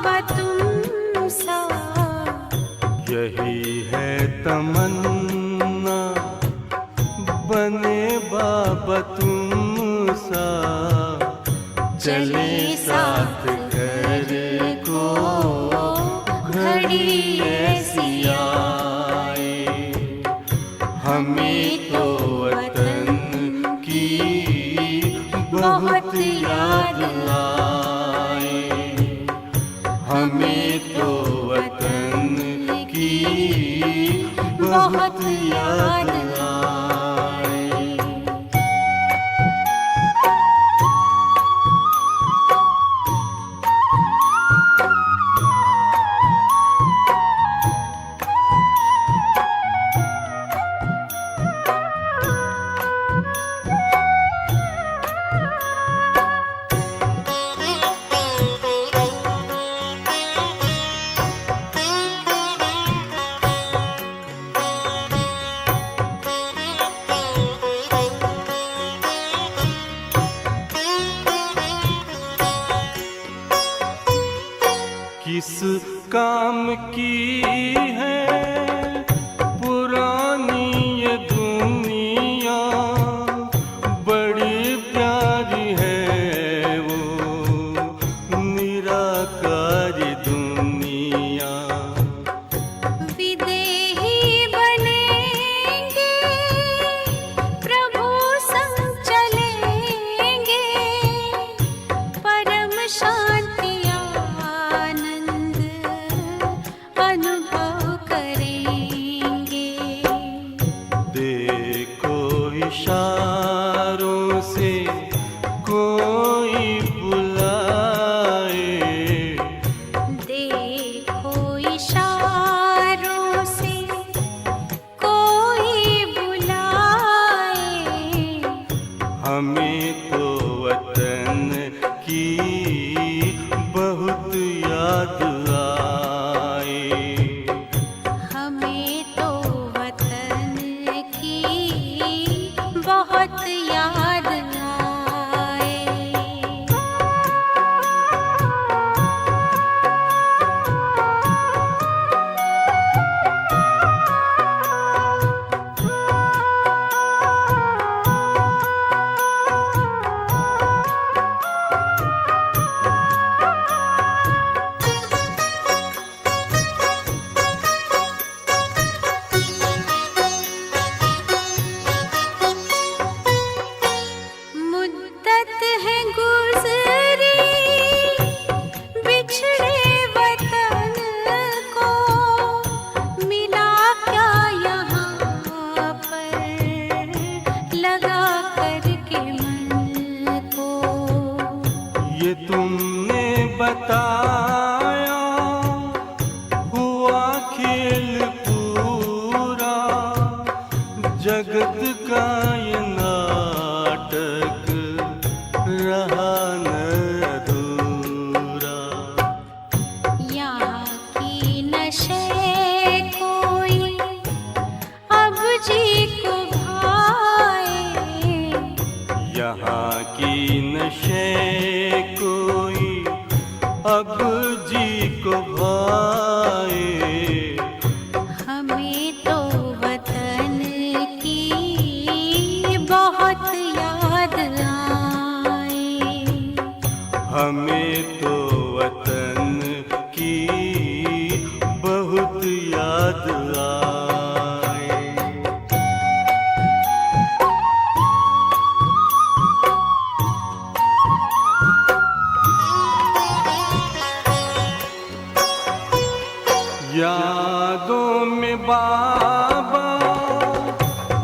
बाबा तुम सा। यही है तमन्ना बने बाबा तुम सा। चले साथ घर को घड़ी ऐसी आए, हमें तो वतन की बहुत याद आए। हमें तो वतन की बहुत याद आए। किस काम की है पुरानी ये दुनिया, बड़ी प्यारी है वो निराकारी दुनिया। विदेही बनेंगे प्रभु संग चलेंगे, परम शांति अनुभव करेंगे। देखो इशारों से कोई बुलाए, देखो इशारों से कोई बुलाए, हमें तो वतन की बहुत याद आए। हमें तो वतन की बहुत याद आए। मुद्दत है गुज़री बिछड़े वतन को, मिला क्या यहाँ पर लगा करके मन को। ये तुमने बताया हुआ खेल पूरा, जगत का ये नाटक रहा न अधूरा। यहाँ की नशे कोई अब जी को भाए, यहाँ की नशे कोई अब जी को भाए। हमें तो वतन की बहुत याद आए। हमें तो वतन की बहुत याद आए। यादों में बाबा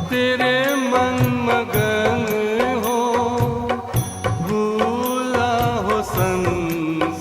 तेरे मन मगन हो, भूला हो संसार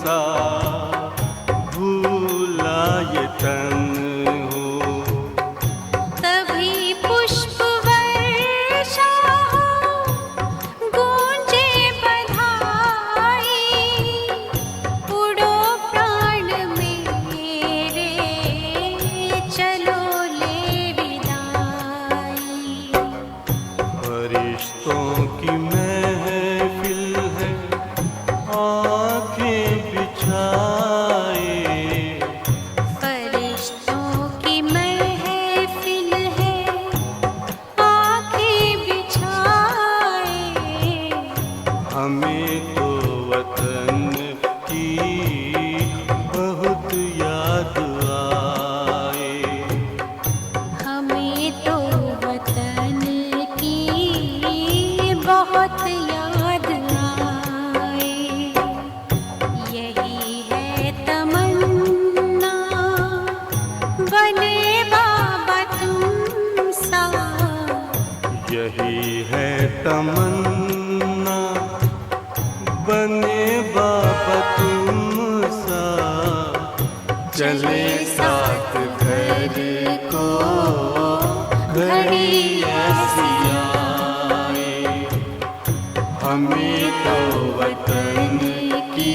बहुत याद आए। यही है तमन्ना बने बाबा तुम सा। यही है तमन्ना बने बाबा तुम सा। चले साथ घर को घड़ी ऐसी आए। हमें तो वतन की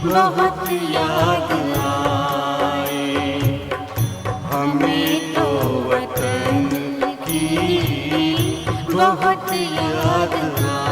बहुत याद आए। हमें तो वतन की बहुत याद आए।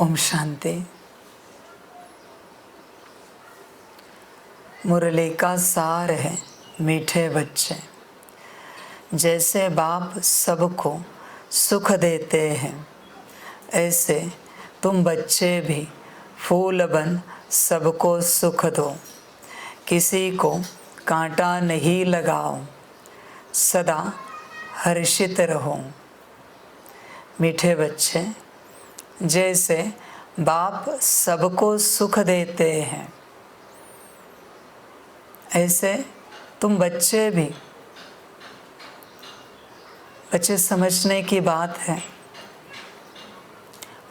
ओम शांति। मुरली का सार है मीठे बच्चे। जैसे बाप सबको सुख देते हैं, ऐसे तुम बच्चे भी फूल बन सबको सुख दो। किसी को कांटा नहीं लगाओ, सदा हर्षित रहो। मीठे बच्चे, जैसे बाप सबको सुख देते हैं, ऐसे तुम बच्चे भी। बच्चे समझने की बात है,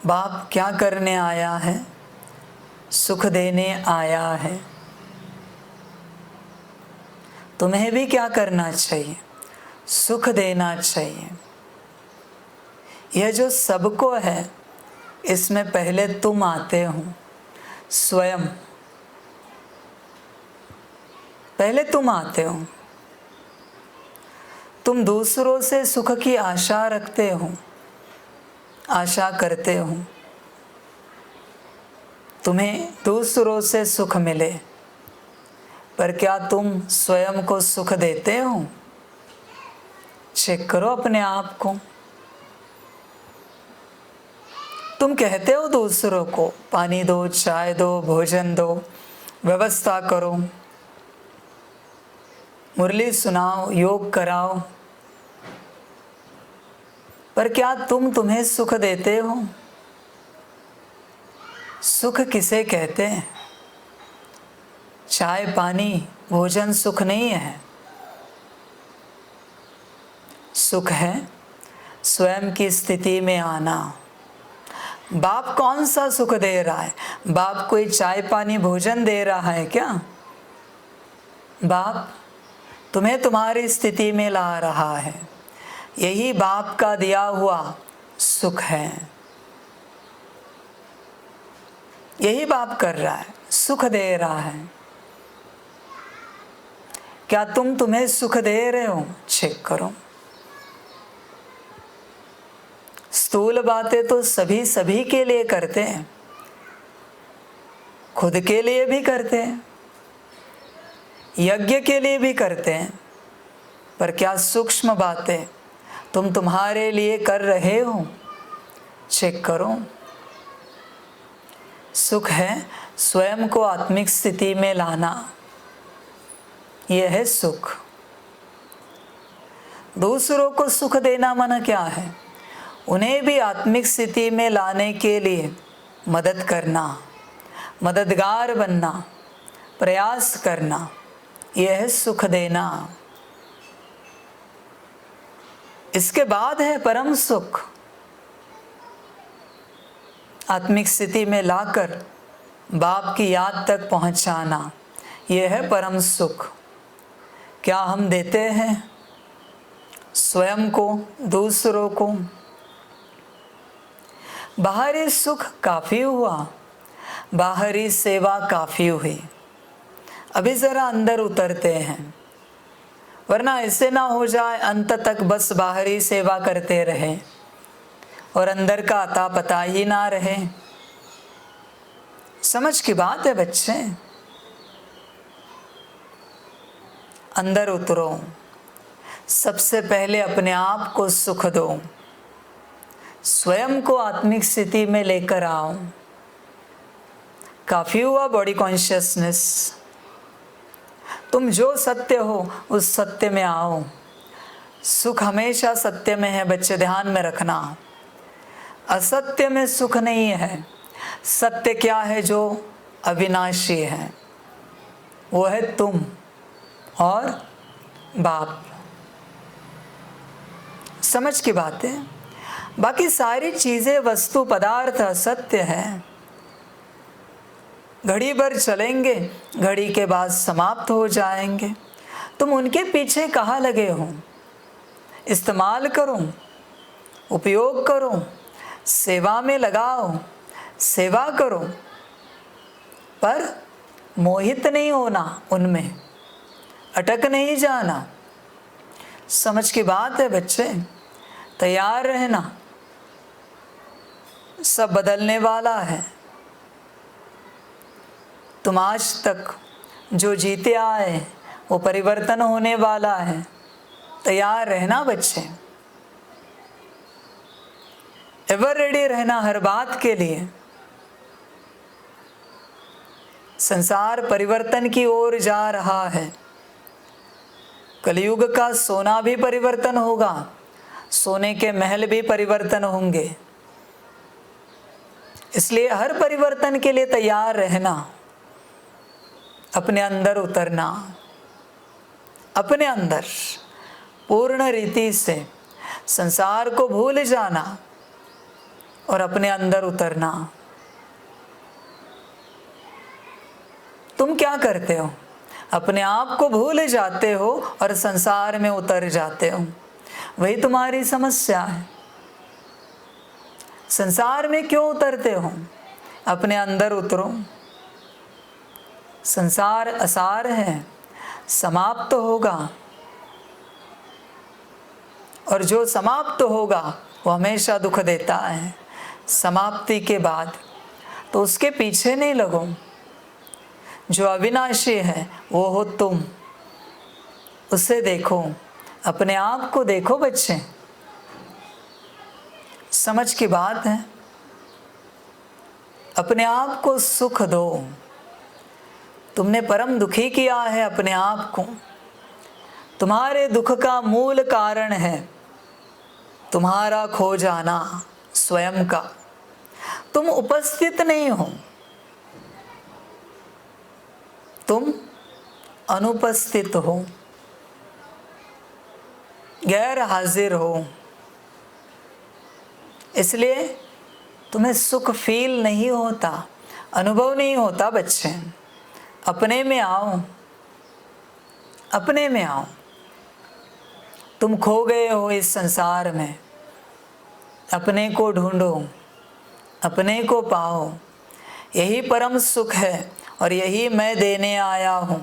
बाप क्या करने आया है? सुख देने आया है। तुम्हें भी क्या करना चाहिए? सुख देना चाहिए। यह जो सबको है, इसमें पहले तुम आते हो। स्वयं पहले तुम आते हो। तुम दूसरों से सुख की आशा रखते हो, आशा करते हो तुम्हें दूसरों से सुख मिले, पर क्या तुम स्वयं को सुख देते हो? चेक करो अपने आप को। तुम कहते हो दूसरों को पानी दो, चाय दो, भोजन दो, व्यवस्था करो, मुरली सुनाओ, योग कराओ, पर क्या तुम्हें सुख देते हो? सुख किसे कहते हैं? चाय पानी भोजन सुख नहीं है। सुख है स्वयं की स्थिति में आना। बाप कौन सा सुख दे रहा है? बाप कोई चाय पानी भोजन दे रहा है क्या? बाप तुम्हें तुम्हारी स्थिति में ला रहा है। यही बाप का दिया हुआ सुख है। यही बाप कर रहा है, सुख दे रहा है। क्या तुम्हें सुख दे रहे हो? चेक करो। स्थूल बातें तो सभी के लिए करते हैं, खुद के लिए भी करते हैं, यज्ञ के लिए भी करते हैं, पर क्या सूक्ष्म बातें तुम्हारे लिए कर रहे हो? चेक करो। सुख है स्वयं को आत्मिक स्थिति में लाना, यह है सुख। दूसरों को सुख देना माना क्या है? उन्हें भी आत्मिक स्थिति में लाने के लिए मदद करना, मददगार बनना, प्रयास करना, यह है सुख देना। इसके बाद है परम सुख, आत्मिक स्थिति में लाकर बाप की याद तक पहुंचाना, यह है परम सुख। क्या हम देते हैं स्वयं को, दूसरों को? बाहरी सुख काफ़ी हुआ, बाहरी सेवा काफ़ी हुई, अभी ज़रा अंदर उतरते हैं, वरना ऐसे ना हो जाए अंत तक बस बाहरी सेवा करते रहे और अंदर का अता पता ही ना रहे। समझ की बात है बच्चे, अंदर उतरो। सबसे पहले अपने आप को सुख दो, स्वयं को आत्मिक स्थिति में लेकर आओ। काफ़ी हुआ बॉडी कॉन्शियसनेस। तुम जो सत्य हो उस सत्य में आओ। सुख हमेशा सत्य में है बच्चे, ध्यान में रखना। असत्य में सुख नहीं है। सत्य क्या है? जो अविनाशी है, वो है तुम और बाप। समझ की बात है। बाकी सारी चीज़ें, वस्तु, पदार्थ असत्य है। घड़ी भर चलेंगे, घड़ी के बाद समाप्त हो जाएंगे। तुम उनके पीछे कहाँ लगे हो? इस्तेमाल करो, उपयोग करो, सेवा में लगाओ, सेवा करो, पर मोहित नहीं होना, उनमें अटक नहीं जाना। समझ की बात है बच्चे, तैयार रहना। सब बदलने वाला है। तुम आज तक जो जीते आए वो परिवर्तन होने वाला है। तैयार रहना बच्चे, एवर रेडी रहना हर बात के लिए। संसार परिवर्तन की ओर जा रहा है। कलयुग का सोना भी परिवर्तन होगा, सोने के महल भी परिवर्तन होंगे। इसलिए हर परिवर्तन के लिए तैयार रहना, अपने अंदर उतरना, अपने अंदर पूर्ण रीति से संसार को भूल जाना और अपने अंदर उतरना। तुम क्या करते हो? अपने आप को भूल जाते हो और संसार में उतर जाते हो। वही तुम्हारी समस्या है। संसार में क्यों उतरते हो? अपने अंदर उतरो। संसार असार है, समाप्त होगा, और जो समाप्त होगा वो हमेशा दुख देता है। समाप्ति के बाद तो उसके पीछे नहीं लगो। जो अविनाशी है वो हो तुम, उसे देखो, अपने आप को देखो बच्चे। समझ की बात है। अपने आप को सुख दो। तुमने परम दुखी किया है अपने आप को। तुम्हारे दुख का मूल कारण है तुम्हारा खो जाना स्वयं का। तुम उपस्थित नहीं हो, तुम अनुपस्थित हो, गैर हाजिर हो। इसलिए तुम्हें सुख फील नहीं होता, अनुभव नहीं होता बच्चे। अपने में आओ, अपने में आओ। तुम खो गए हो इस संसार में। अपने को ढूंढो, अपने को पाओ, यही परम सुख है और यही मैं देने आया हूँ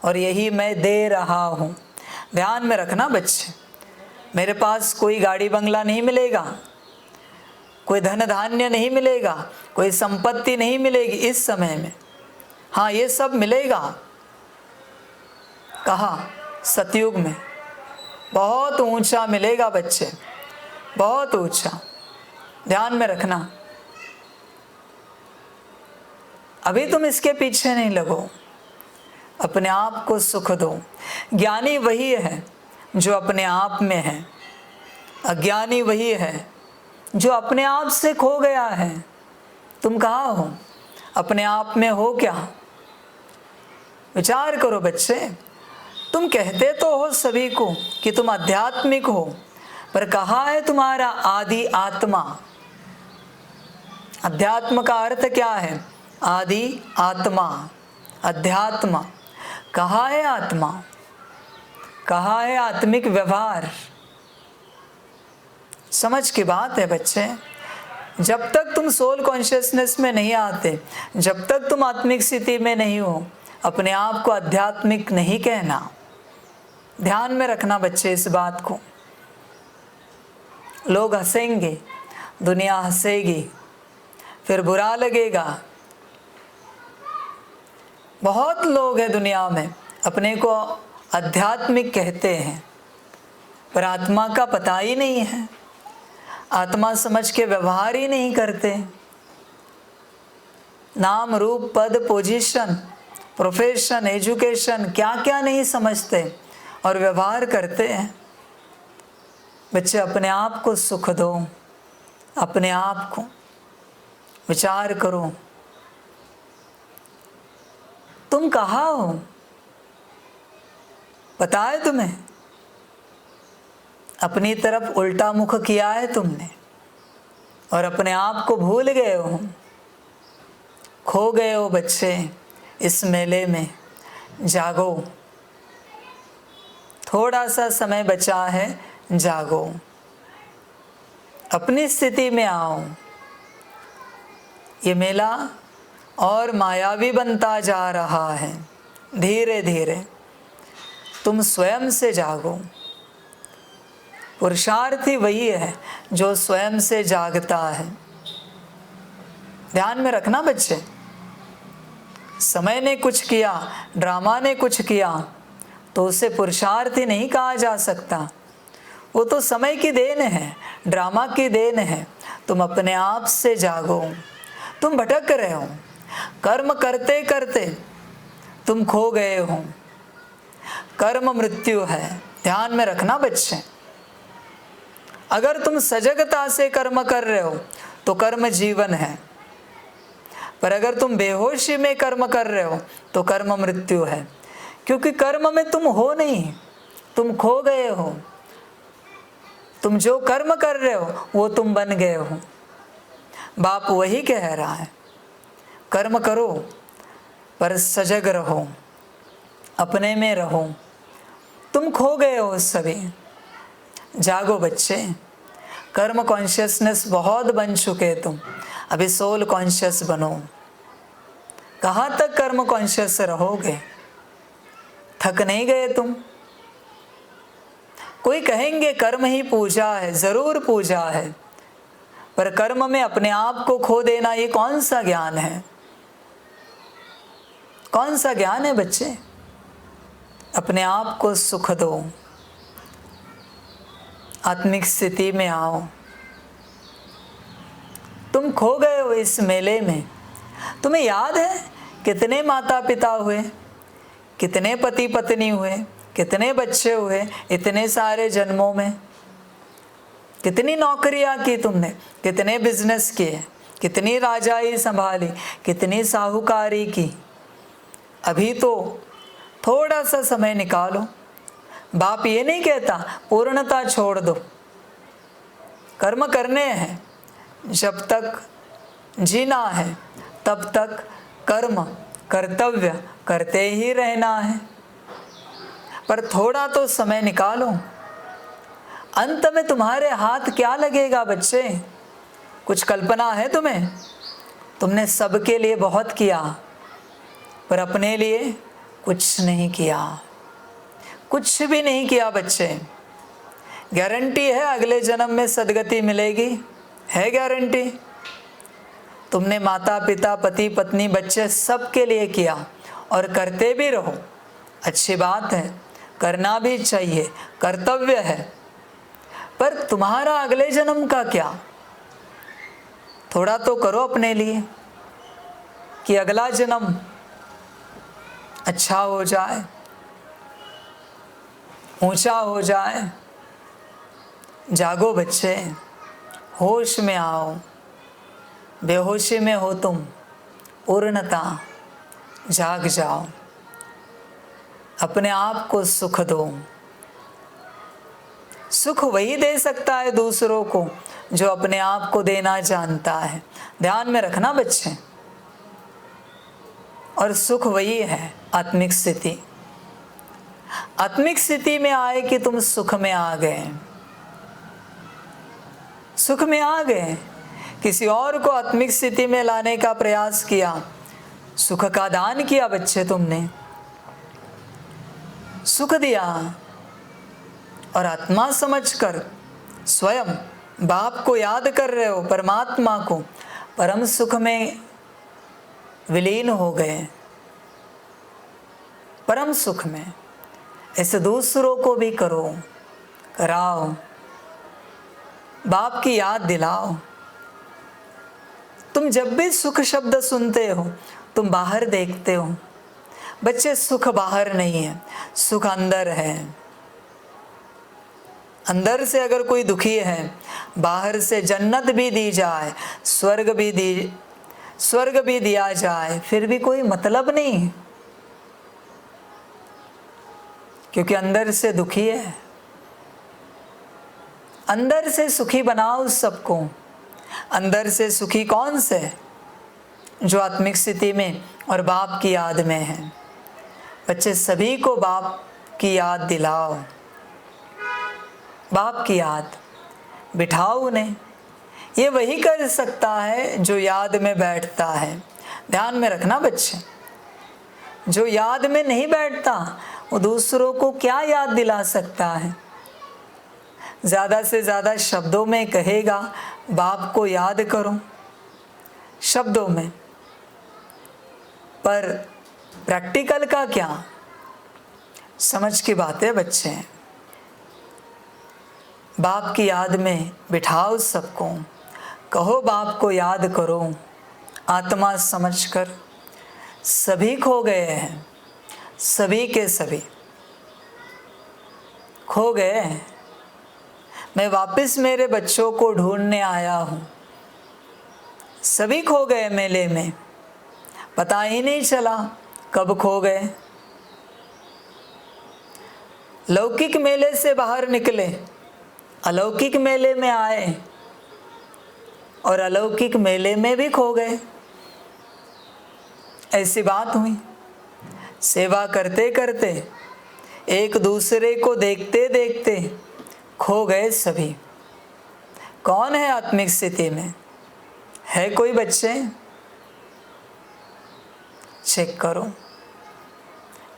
और यही मैं दे रहा हूँ। ध्यान में रखना बच्चे, मेरे पास कोई गाड़ी बंगला नहीं मिलेगा, कोई धन धान्य नहीं मिलेगा, कोई संपत्ति नहीं मिलेगी इस समय में। हाँ, ये सब मिलेगा कहाँ? सतयुग में। बहुत ऊंचा मिलेगा बच्चे, बहुत ऊंचा। ध्यान में रखना, अभी तुम इसके पीछे नहीं लगो, अपने आप को सुख दो। ज्ञानी वही है जो अपने आप में है, अज्ञानी वही है जो अपने आप से खो गया है। तुम कहाँ हो? अपने आप में हो क्या? विचार करो बच्चे। तुम कहते तो हो सभी को कि तुम आध्यात्मिक हो, पर कहाँ है तुम्हारा आदि आत्मा? अध्यात्म का अर्थ क्या है? आदि आत्मा, अध्यात्म। कहाँ है आत्मा? कहाँ है आत्मिक व्यवहार? समझ की बात है बच्चे। जब तक तुम सोल कॉन्शियसनेस में नहीं आते, जब तक तुम आत्मिक स्थिति में नहीं हो, अपने आप को आध्यात्मिक नहीं कहना। ध्यान में रखना बच्चे इस बात को। लोग हंसेंगे, दुनिया हंसेगी, फिर बुरा लगेगा। बहुत लोग हैं दुनिया में अपने को आध्यात्मिक कहते हैं, पर आत्मा का पता ही नहीं है, आत्मा समझ के व्यवहार ही नहीं करते। नाम रूप पद पोजीशन प्रोफेशन एजुकेशन क्या क्या नहीं समझते और व्यवहार करते हैं। बच्चे अपने आप को सुख दो, अपने आप को विचार करो, तुम कहाँ हो? पता है तुम्हें? अपनी तरफ उल्टा मुख किया है तुमने और अपने आप को भूल गए हो, खो गए हो बच्चे इस मेले में। जागो, थोड़ा सा समय बचा है, जागो, अपनी स्थिति में आओ। ये मेला और मायावी बनता जा रहा है धीरे धीरे। तुम स्वयं से जागो। पुरुषार्थी वही है जो स्वयं से जागता है। ध्यान में रखना बच्चे, समय ने कुछ किया, ड्रामा ने कुछ किया तो उसे पुरुषार्थी नहीं कहा जा सकता। वो तो समय की देन है, ड्रामा की देन है। तुम अपने आप से जागो। तुम भटक रहे हो, कर्म करते करते तुम खो गए हो। कर्म मृत्यु है, ध्यान में रखना बच्चे। अगर तुम सजगता से कर्म कर रहे हो तो कर्म जीवन है, पर अगर तुम बेहोशी में कर्म कर रहे हो तो कर्म मृत्यु है। क्योंकि कर्म में तुम हो नहीं, तुम खो गए हो। तुम जो कर्म कर रहे हो वो तुम बन गए हो। बाप वही कह रहा है, कर्म करो पर सजग रहो, अपने में रहो। तुम खो गए हो सभी। जागो बच्चे, कर्म कॉन्शियसनेस बहुत बन चुके तुम, अभी सोल कॉन्शियस बनो। कहाँ तक कर्म कॉन्शियस रहोगे? थक नहीं गए तुम? कोई कहेंगे कर्म ही पूजा है, जरूर पूजा है, पर कर्म में अपने आप को खो देना ये कौन सा ज्ञान है? कौन सा ज्ञान है बच्चे? अपने आप को सुख दो, आत्मिक स्थिति में आओ। तुम खो गए हो इस मेले में। तुम्हें याद है कितने माता पिता हुए, कितने पति पत्नी हुए, कितने बच्चे हुए इतने सारे जन्मों में? कितनी नौकरियां की तुमने, कितने बिजनेस किए, कितनी राजाई संभाली, कितनी साहूकारी की। अभी तो थोड़ा सा समय निकालो। बाप ये नहीं कहता पूर्णता छोड़ दो, कर्म करने हैं। जब तक जीना है तब तक कर्म कर्तव्य करते ही रहना है, पर थोड़ा तो समय निकालो। अंत में तुम्हारे हाथ क्या लगेगा बच्चे? कुछ कल्पना है तुम्हें? तुमने सबके लिए बहुत किया, पर अपने लिए कुछ नहीं किया, कुछ भी नहीं किया बच्चे। गारंटी है अगले जन्म में सदगति मिलेगी? है गारंटी? तुमने माता पिता, पति पत्नी, बच्चे सबके लिए किया और करते भी रहो। अच्छी बात है, करना भी चाहिए, कर्तव्य है। पर तुम्हारा अगले जन्म का क्या? थोड़ा तो करो अपने लिए कि अगला जन्म अच्छा हो जाए, ऊंचा हो जाए। जागो बच्चे, होश में आओ। बेहोशी में हो तुम, पूर्णता जाग जाओ। अपने आप को सुख दो। सुख वही दे सकता है दूसरों को जो अपने आप को देना जानता है। ध्यान में रखना बच्चे। और सुख वही है आत्मिक स्थिति। आत्मिक स्थिति में आए कि तुम सुख में आ गए, सुख में आ गए। किसी और को आत्मिक स्थिति में लाने का प्रयास किया, सुख का दान किया बच्चे तुमने, सुख दिया। और आत्मा समझकर स्वयं बाप को याद कर रहे हो, परमात्मा को, परम सुख में विलीन हो गए, परम सुख में। ऐसे दूसरों को भी करो, कराओ, बाप की याद दिलाओ। तुम जब भी सुख शब्द सुनते हो, तुम बाहर देखते हो बच्चे। सुख बाहर नहीं है, सुख अंदर है। अंदर से अगर कोई दुखी है, बाहर से जन्नत भी दी जाए, स्वर्ग भी दिया जाए, फिर भी कोई मतलब नहीं, क्योंकि अंदर से दुखी है। अंदर से सुखी बनाओ सबको। अंदर से सुखी कौन से? जो आत्मिक स्थिति में और बाप की याद में है। बच्चे सभी को बाप की याद दिलाओ, बाप की याद बिठाओ उन्हें। ये वही कर सकता है जो याद में बैठता है। ध्यान में रखना बच्चे, जो याद में नहीं बैठता वो दूसरों को क्या याद दिला सकता है? ज़्यादा से ज़्यादा शब्दों में कहेगा बाप को याद करो, शब्दों में, पर प्रैक्टिकल का क्या? समझ की बात है बच्चे। बाप की याद में बिठाओ सबको, कहो बाप को याद करो। आत्मा समझकर सभी खो गए हैं, सभी के सभी खो गए। मैं वापस मेरे बच्चों को ढूंढने आया हूँ। सभी खो गए मेले में, पता ही नहीं चला कब खो गए। लौकिक मेले से बाहर निकले, अलौकिक मेले में आए और अलौकिक मेले में भी खो गए। ऐसी बात हुई। सेवा करते करते, एक दूसरे को देखते देखते खो गए सभी। कौन है आत्मिक स्थिति में? है कोई बच्चे? चेक करो,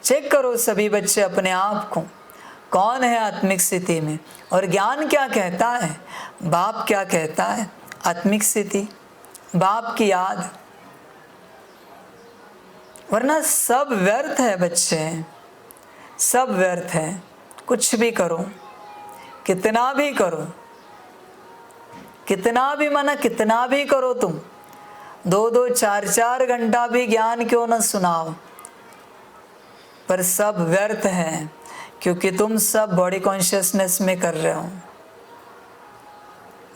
चेक करो सभी बच्चे अपने आप को, कौन है आत्मिक स्थिति में। और ज्ञान क्या कहता है, बाप क्या कहता है? आत्मिक स्थिति, बाप की याद। वरना सब व्यर्थ है बच्चे, सब व्यर्थ है। कुछ भी करो, कितना भी करो, कितना भी माना कितना भी करो, तुम 2-2 4-4 घंटा भी ज्ञान क्यों न सुनाओ, पर सब व्यर्थ है, क्योंकि तुम सब बॉडी कॉन्शियसनेस में कर रहे हो।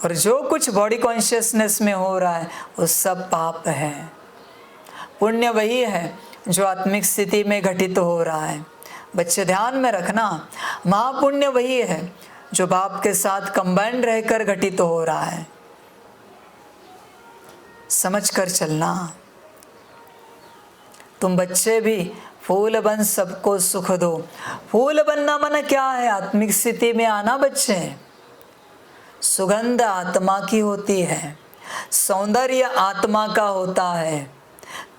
और जो कुछ बॉडी कॉन्शियसनेस में हो रहा है वो सब पाप है। पुण्य वही है जो आत्मिक स्थिति में घटित हो रहा है। बच्चे ध्यान में रखना, महापुण्य वही है जो बाप के साथ कंबाइंड रहकर घटित हो रहा है। समझ कर चलना। तुम बच्चे भी फूल बन सबको सुख दो। फूल बनना मन क्या है? आत्मिक स्थिति में आना बच्चे। सुगंध आत्मा की होती है, सौंदर्य आत्मा का होता है,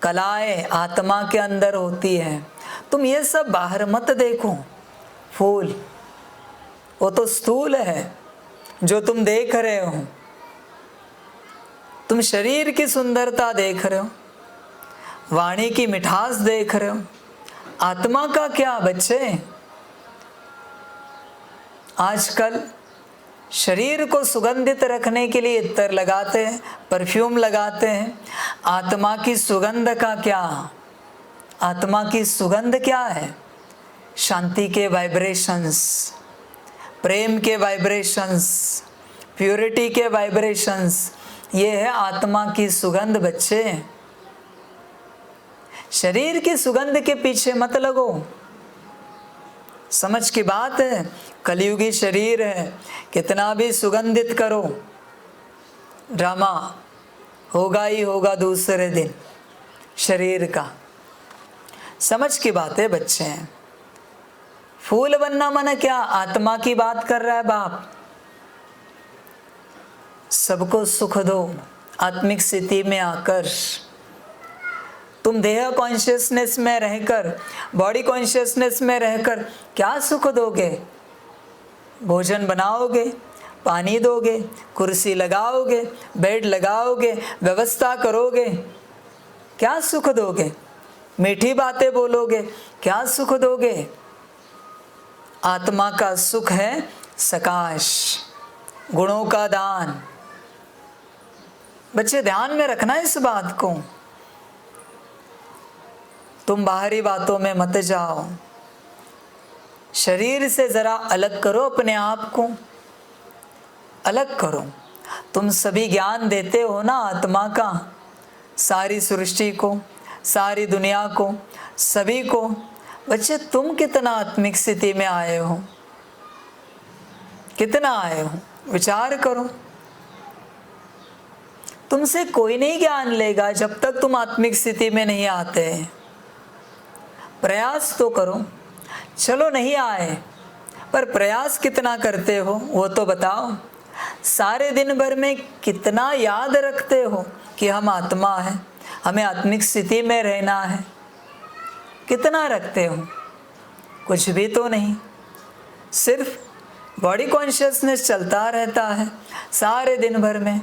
कलाएं आत्मा के अंदर होती है। तुम ये सब बाहर मत देखो। फूल वो तो स्थूल है जो तुम देख रहे हो, तुम शरीर की सुंदरता देख रहे हो, वाणी की मिठास देख रहे हो। आत्मा का क्या बच्चे? आजकल शरीर को सुगंधित रखने के लिए इत्र लगाते हैं, परफ्यूम लगाते हैं। आत्मा की सुगंध का क्या? आत्मा की सुगंध क्या है? शांति के वाइब्रेशंस, प्रेम के वाइब्रेशंस, प्योरिटी के वाइब्रेशंस, ये है आत्मा की सुगंध बच्चे। शरीर की सुगंध के पीछे मत लगो। समझ की बात है, कलयुगी शरीर है, कितना भी सुगंधित करो, ड्रामा होगा ही होगा दूसरे दिन शरीर का। समझ की बात है बच्चे। फूल बनना माना क्या? आत्मा की बात कर रहा है बाप। सबको सुख दो आत्मिक स्थिति में आकर। तुम देह कॉन्शियसनेस में रहकर, बॉडी कॉन्शियसनेस में रहकर क्या सुख दोगे? भोजन बनाओगे, पानी दोगे, कुर्सी लगाओगे, बेड लगाओगे, व्यवस्था करोगे, क्या सुख दोगे? मीठी बातें बोलोगे, क्या सुख दोगे? आत्मा का सुख है सकाश, गुणों का दान। बच्चे ध्यान में रखना इस बात को। तुम बाहरी बातों में मत जाओ, शरीर से जरा अलग करो, अपने आप को अलग करो। तुम सभी ज्ञान देते हो ना आत्मा का, सारी सृष्टि को, सारी दुनिया को, सभी को। बच्चे तुम कितना आत्मिक स्थिति में आए हो, कितना आए हो, विचार करो। तुमसे कोई नहीं ज्ञान लेगा जब तक तुम आत्मिक स्थिति में नहीं आते। प्रयास तो करो। चलो नहीं आए, पर प्रयास कितना करते हो वो तो बताओ। सारे दिन भर में कितना याद रखते हो कि हम आत्मा हैं, हमें आत्मिक स्थिति में रहना है? कितना रखते हो? कुछ भी तो नहीं। सिर्फ बॉडी कॉन्शियसनेस चलता रहता है सारे दिन भर में,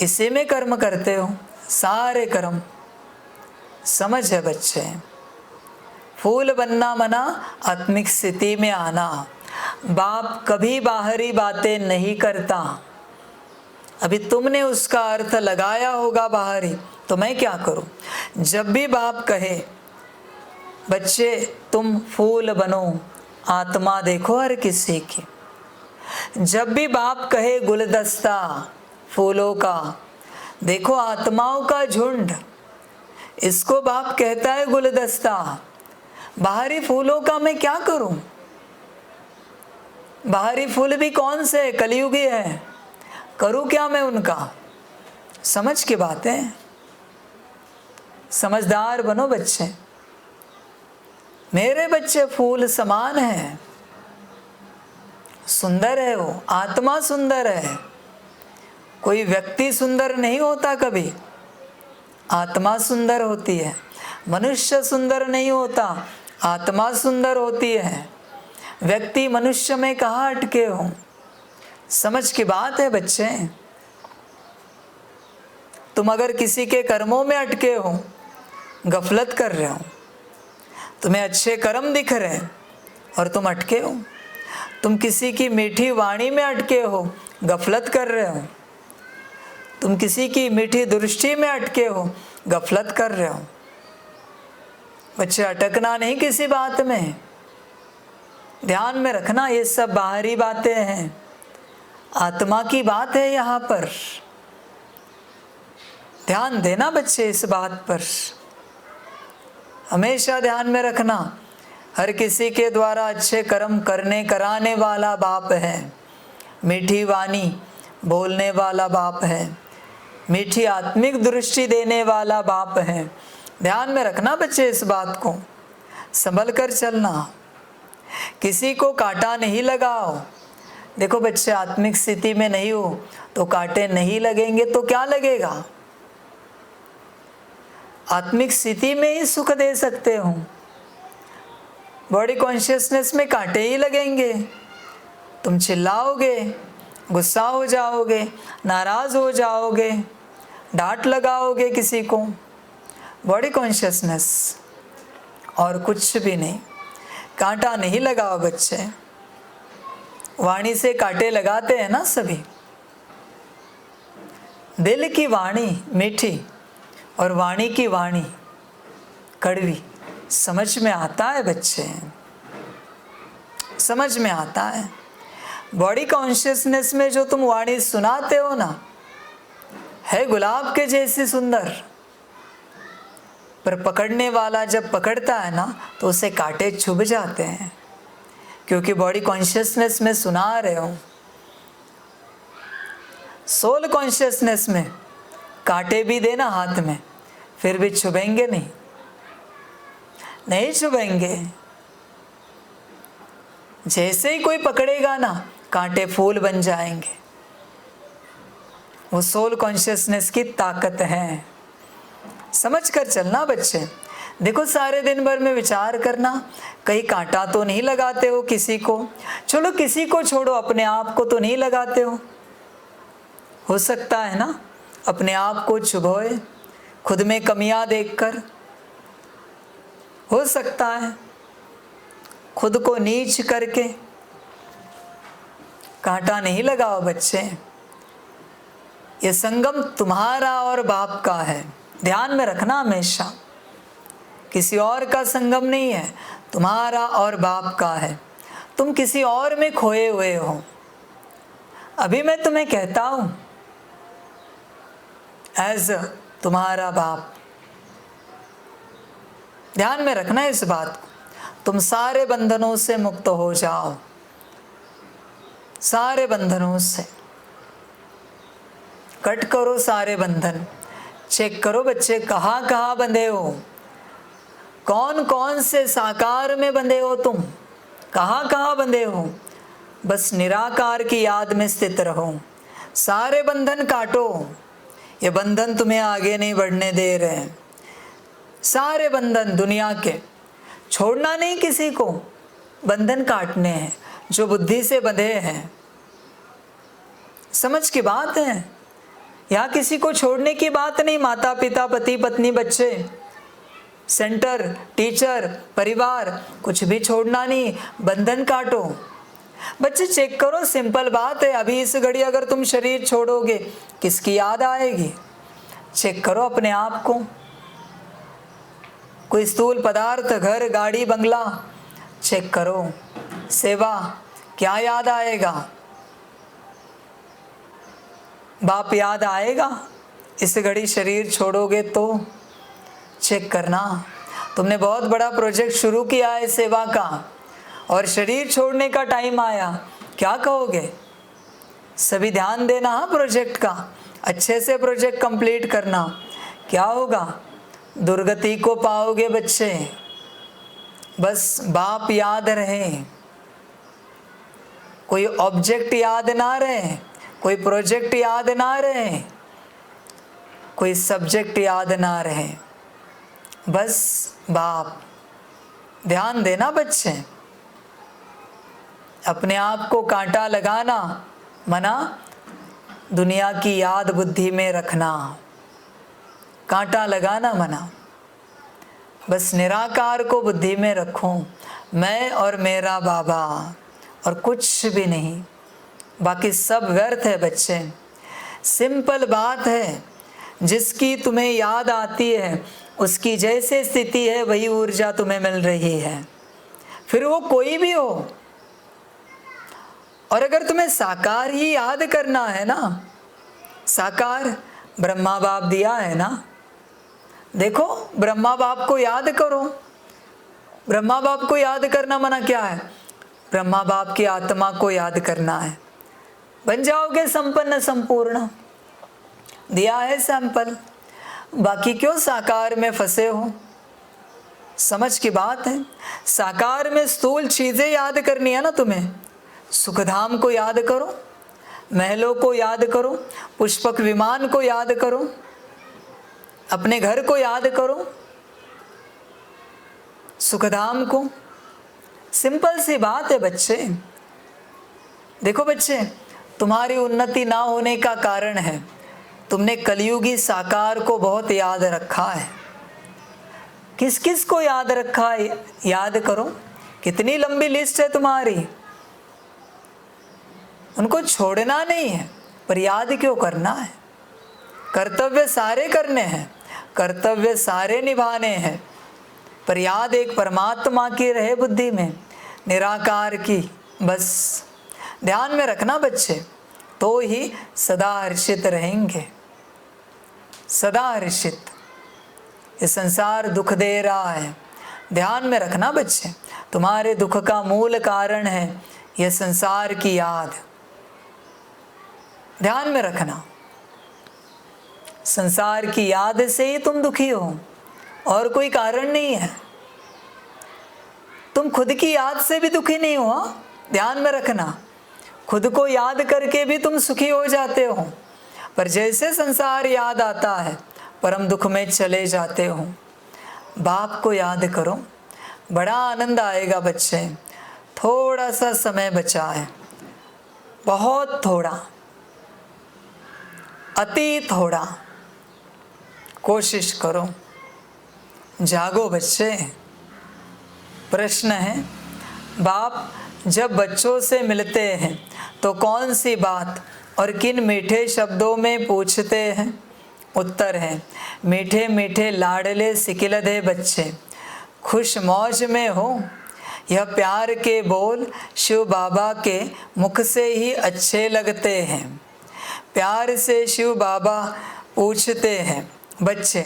इसी में कर्म करते हो सारे कर्म। समझ है बच्चे? फूल बनना मना आत्मिक स्थिति में आना। बाप कभी बाहरी बातें नहीं करता। अभी तुमने उसका अर्थ लगाया होगा बाहरी, तो मैं क्या करूं? जब भी बाप कहे बच्चे तुम फूल बनो, आत्मा देखो हर किसी की। जब भी बाप कहे गुलदस्ता फूलों का, देखो आत्माओं का झुंड, इसको बाप कहता है गुलदस्ता। बाहरी फूलों का मैं क्या करूं? बाहरी फूल भी कौन से कलयुगी है, करूं क्या मैं उनका? समझ की बात है। समझदार बनो बच्चे। मेरे बच्चे फूल समान है, सुंदर है वो, आत्मा सुंदर है। कोई व्यक्ति सुंदर नहीं होता कभी, आत्मा सुंदर होती है। मनुष्य सुंदर नहीं होता, आत्मा सुंदर होती है। व्यक्ति मनुष्य में कहाँ अटके हो? समझ की बात है बच्चे। तुम अगर किसी के कर्मों में अटके हो, गफलत कर रहे हो, तुम्हें अच्छे कर्म दिख रहे हैं और तुम अटके हो। तुम किसी की मीठी वाणी में अटके हो, गफलत कर रहे हो। तुम किसी की मीठी दृष्टि में अटके हो, गफलत कर रहे हो। बच्चे अटकना नहीं किसी बात में, ध्यान में रखना। ये सब बाहरी बातें हैं, आत्मा की बात है यहाँ पर। ध्यान देना बच्चे इस बात पर, हमेशा ध्यान में रखना। हर किसी के द्वारा अच्छे कर्म करने कराने वाला बाप है, मीठी वाणी बोलने वाला बाप है, मीठी आत्मिक दृष्टि देने वाला बाप है। ध्यान में रखना बच्चे इस बात को, संभल कर चलना। किसी को कांटा नहीं लगाओ, देखो बच्चे, आत्मिक स्थिति में नहीं हो तो कांटे नहीं लगेंगे तो क्या लगेगा? आत्मिक स्थिति में ही सुख दे सकते हो। बॉडी कॉन्शियसनेस में कांटे ही लगेंगे। तुम चिल्लाओगे, गुस्सा हो जाओगे, नाराज हो जाओगे, डांट लगाओगे किसी को। बॉडी कॉन्शियसनेस और कुछ भी नहीं। कांटा नहीं लगाओ बच्चे। वाणी से कांटे लगाते हैं ना सभी। दिल की वाणी मीठी और वाणी की वाणी कड़वी। समझ में आता है बच्चे, समझ में आता है। बॉडी कॉन्शियसनेस में जो तुम वाणी सुनाते हो ना, है गुलाब के जैसी सुंदर, पर पकड़ने वाला जब पकड़ता है ना तो उसे कांटे चुभ जाते हैं, क्योंकि बॉडी कॉन्शियसनेस में सुना रहे हो। सोल कॉन्शियसनेस में कांटे भी देना हाथ में, फिर भी चुभेंगे नहीं, नहीं चुभेंगे। जैसे ही कोई पकड़ेगा ना, कांटे फूल बन जाएंगे। वो सोल कॉन्शियसनेस की ताकत है। समझ कर चलना बच्चे। देखो, सारे दिन भर में विचार करना, कहीं कांटा तो नहीं लगाते हो किसी को। चलो किसी को छोड़ो, अपने आप को तो नहीं लगाते हो सकता है ना अपने आप को चुभोए खुद में कमियां देखकर। हो सकता है खुद को नीच करके। कांटा नहीं लगाओ बच्चे। ये संगम तुम्हारा और बाप का है, ध्यान में रखना हमेशा। किसी और का संगम नहीं है, तुम्हारा और बाप का है। तुम किसी और में खोए हुए हो। अभी मैं तुम्हें कहता हूं एज तुम्हारा बाप। ध्यान में रखना इस बात को। तुम सारे बंधनों से मुक्त हो जाओ, सारे बंधनों से कट करो सारे बंधन। चेक करो बच्चे, कहाँ कहाँ बंधे हो, कौन कौन से साकार में बंधे हो तुम, कहाँ कहाँ बंधे हो। बस निराकार की याद में स्थित रहो। सारे बंधन काटो। ये बंधन तुम्हें आगे नहीं बढ़ने दे रहे। सारे बंधन दुनिया के छोड़ना नहीं, किसी को बंधन काटने हैं जो बुद्धि से बंधे हैं। समझ की बात है। यहाँ किसी को छोड़ने की बात नहीं। माता पिता, पति पत्नी, बच्चे, सेंटर, टीचर, परिवार, कुछ भी छोड़ना नहीं। बंधन काटो। बच्चे चेक करो, सिंपल बात है। अभी इस घड़ी अगर तुम शरीर छोड़ोगे, किसकी याद आएगी? चेक करो अपने आप को। कोई स्थूल पदार्थ, घर, गाड़ी, बंगला, चेक करो। सेवा, क्या याद आएगा? बाप याद आएगा? इस घड़ी शरीर छोड़ोगे तो चेक करना। तुमने बहुत बड़ा प्रोजेक्ट शुरू किया है सेवा का, और शरीर छोड़ने का टाइम आया, क्या कहोगे? सभी ध्यान देना हाँ प्रोजेक्ट का, अच्छे से प्रोजेक्ट कंप्लीट करना। क्या होगा? दुर्गति को पाओगे बच्चे। बस बाप याद रहे, कोई ऑब्जेक्ट याद ना रहे, कोई प्रोजेक्ट याद ना रहे, कोई सब्जेक्ट याद ना रहे। बस बाप। ध्यान देना बच्चे। अपने आप को कांटा लगाना मना, दुनिया की याद बुद्धि में रखना। कांटा लगाना मना। बस निराकार को बुद्धि में रखो, मैं और मेरा बाबा, और कुछ भी नहीं। बाकी सब व्यर्थ है बच्चे। सिंपल बात है, जिसकी तुम्हें याद आती है उसकी जैसे स्थिति है वही ऊर्जा तुम्हें मिल रही है, फिर वो कोई भी हो। और अगर तुम्हें साकार ही याद करना है ना, साकार ब्रह्मा बाप दिया है ना, देखो ब्रह्मा बाप को याद करो। ब्रह्मा बाप को याद करना मना क्या है? ब्रह्मा बाप की आत्मा को याद करना है, बन जाओगे संपन्न संपूर्ण। दिया है सैंपल, बाकी क्यों साकार में फंसे हो? समझ की बात है। साकार में स्थूल चीजें याद करनी है ना तुम्हें, सुखधाम को याद करो, महलों को याद करो, पुष्पक विमान को याद करो, अपने घर को याद करो, सुखधाम को। सिंपल सी बात है बच्चे। देखो बच्चे, तुम्हारी उन्नति ना होने का कारण है तुमने कलयुगी साकार को बहुत याद रखा है। किस किस को याद रखा है याद करो। कितनी लंबी लिस्ट है तुम्हारी। उनको छोड़ना नहीं है, पर याद क्यों करना है। कर्तव्य सारे करने हैं, कर्तव्य सारे निभाने हैं, पर याद एक परमात्मा की रहे बुद्धि में, निराकार की। बस ध्यान में रखना बच्चे, तो ही सदा हर्षित रहेंगे, सदा हर्षित। ये संसार दुख दे रहा है, ध्यान में रखना बच्चे। तुम्हारे दुख का मूल कारण है यह संसार की याद। ध्यान में रखना, संसार की याद से ही तुम दुखी हो, और कोई कारण नहीं है। तुम खुद की याद से भी दुखी नहीं हो। ध्यान में रखना, खुद को याद करके भी तुम सुखी हो जाते हो, पर जैसे संसार याद आता है परम दुख में चले जाते हो। बाप को याद करो, बड़ा आनंद आएगा बच्चे। थोड़ा सा समय बचा है, बहुत थोड़ा, अति थोड़ा। कोशिश करो, जागो बच्चे। प्रश्न है, बाप जब बच्चों से मिलते हैं तो कौन सी बात और किन मीठे शब्दों में पूछते हैं? उत्तर है, मीठे मीठे लाडले सिकिलधे बच्चे, खुश मौज में हो। यह प्यार के बोल शिव बाबा के मुख से ही अच्छे लगते हैं। प्यार से शिव बाबा पूछते हैं, बच्चे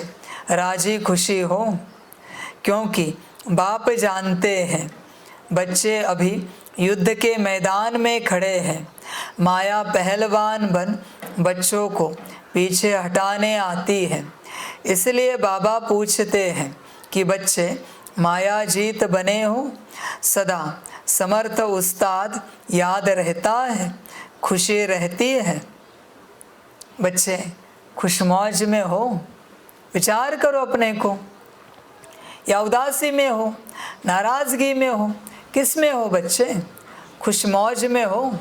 राजी खुशी हो? क्योंकि बाप जानते हैं बच्चे अभी युद्ध के मैदान में खड़े हैं। माया पहलवान बन बच्चों को पीछे हटाने आती है। इसलिए बाबा पूछते हैं कि बच्चे माया जीत बने हो? सदा समर्थ उस्ताद याद रहता है, खुशी रहती है। बच्चे खुशमौज में हो? विचार करो अपने को। या उदासी में हो, नाराजगी में हो, किस में हो बच्चे? खुशमौज में हो,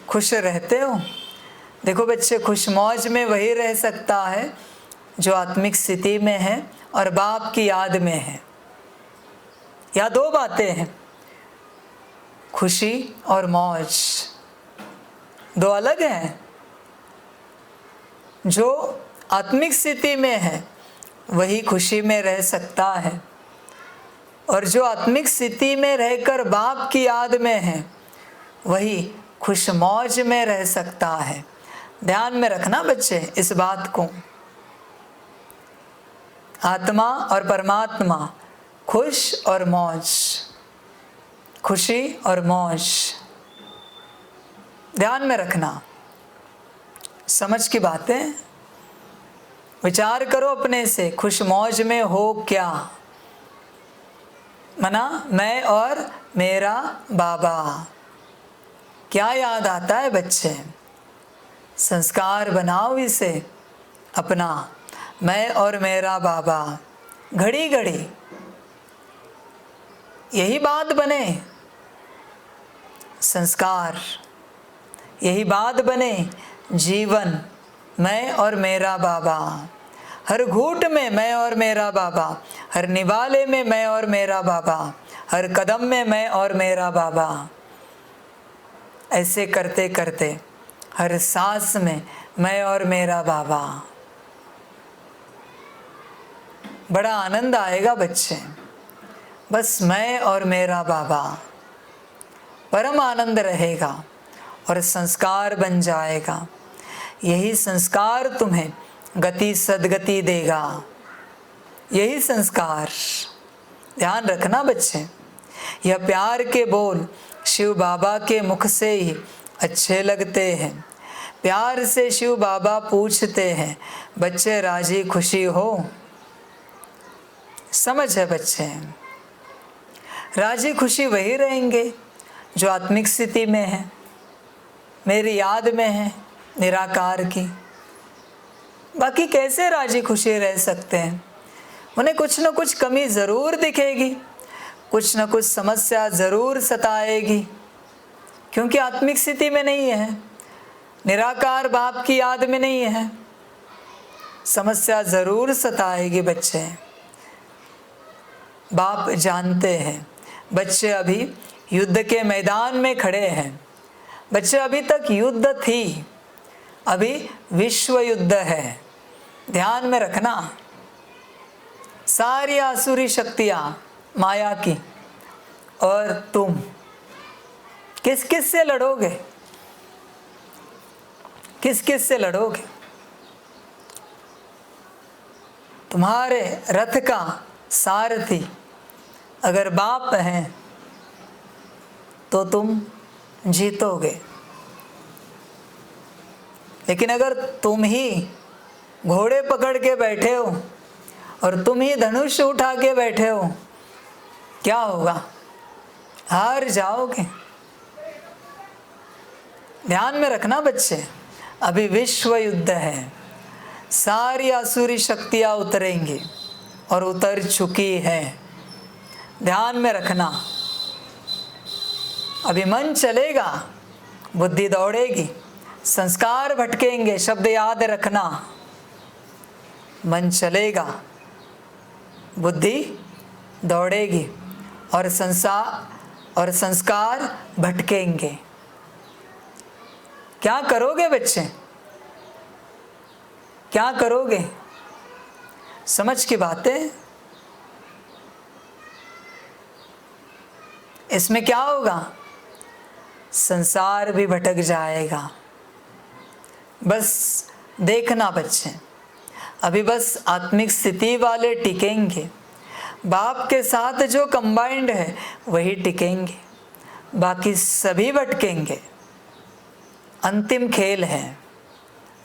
खुश रहते हो? देखो बच्चे, खुशमौज में वही रह सकता है जो आत्मिक स्थिति में है और बाप की याद में है। या दो बातें हैं, खुशी और मौज, दो अलग हैं। जो आत्मिक स्थिति में है वही खुशी में रह सकता है, और जो आत्मिक स्थिति में रहकर बाप की याद में है वही खुश मौज में रह सकता है। ध्यान में रखना बच्चे इस बात को। आत्मा और परमात्मा, खुश और मौज, खुशी और मौज। ध्यान में रखना, समझ की बातें। विचार करो अपने से, खुश मौज में हो क्या? मना मैं और मेरा बाबा। क्या याद आता है बच्चे? संस्कार बनाओ इसे अपना, मैं और मेरा बाबा। घड़ी घड़ी यही बात बने, संस्कार यही बात बने, जीवन मैं और मेरा बाबा। हर घूंट में मैं और मेरा बाबा, हर निवाले में मैं और मेरा बाबा, हर कदम में मैं और मेरा बाबा। ऐसे करते करते हर सांस में मैं और मेरा बाबा। बड़ा आनंद आएगा बच्चे। बस मैं और मेरा बाबा, परम आनंद रहेगा और संस्कार बन जाएगा। यही संस्कार तुम्हें गति सद्गति देगा, यही संस्कार। ध्यान रखना बच्चे, यह प्यार के बोल शिव बाबा के मुख से ही अच्छे लगते हैं। प्यार से शिव बाबा पूछते हैं, बच्चे राजी खुशी हो? समझ है बच्चे? राजी खुशी वही रहेंगे जो आत्मिक स्थिति में है, मेरी याद में है निराकार की, बाकी कैसे राजी खुशी रह सकते हैं? उन्हें कुछ न कुछ कमी ज़रूर दिखेगी, कुछ न कुछ समस्या ज़रूर सताएगी, क्योंकि आत्मिक स्थिति में नहीं है, निराकार बाप की याद में नहीं है। समस्या ज़रूर सताएगी बच्चे। बाप जानते हैं बच्चे अभी युद्ध के मैदान में खड़े हैं। बच्चे अभी तक युद्ध थी, अभी विश्व युद्ध है। ध्यान में रखना, सारी आसुरी शक्तियाँ माया की, और तुम किस किस से लड़ोगे? किस किस से लड़ोगे? तुम्हारे रथ का सारथी अगर बाप है तो तुम जीतोगे, लेकिन अगर तुम ही घोड़े पकड़ के बैठे हो और तुम ही धनुष उठा के बैठे हो, क्या होगा? हार जाओगे। ध्यान में रखना बच्चे, अभी विश्व युद्ध है। सारी आसुरी शक्तियाँ उतरेंगी और उतर चुकी है। ध्यान में रखना, अभी मन चलेगा, बुद्धि दौड़ेगी, संस्कार भटकेंगे। शब्द याद रखना, मन चलेगा, बुद्धि दौड़ेगी और संस्कार भटकेंगे। क्या करोगे बच्चे? क्या करोगे? समझ की बातें। इसमें क्या होगा? संसार भी भटक जाएगा। बस देखना बच्चे, अभी बस आत्मिक स्थिति वाले टिकेंगे, बाप के साथ जो कंबाइंड है वही टिकेंगे, बाकी सभी भटकेंगे। अंतिम खेल है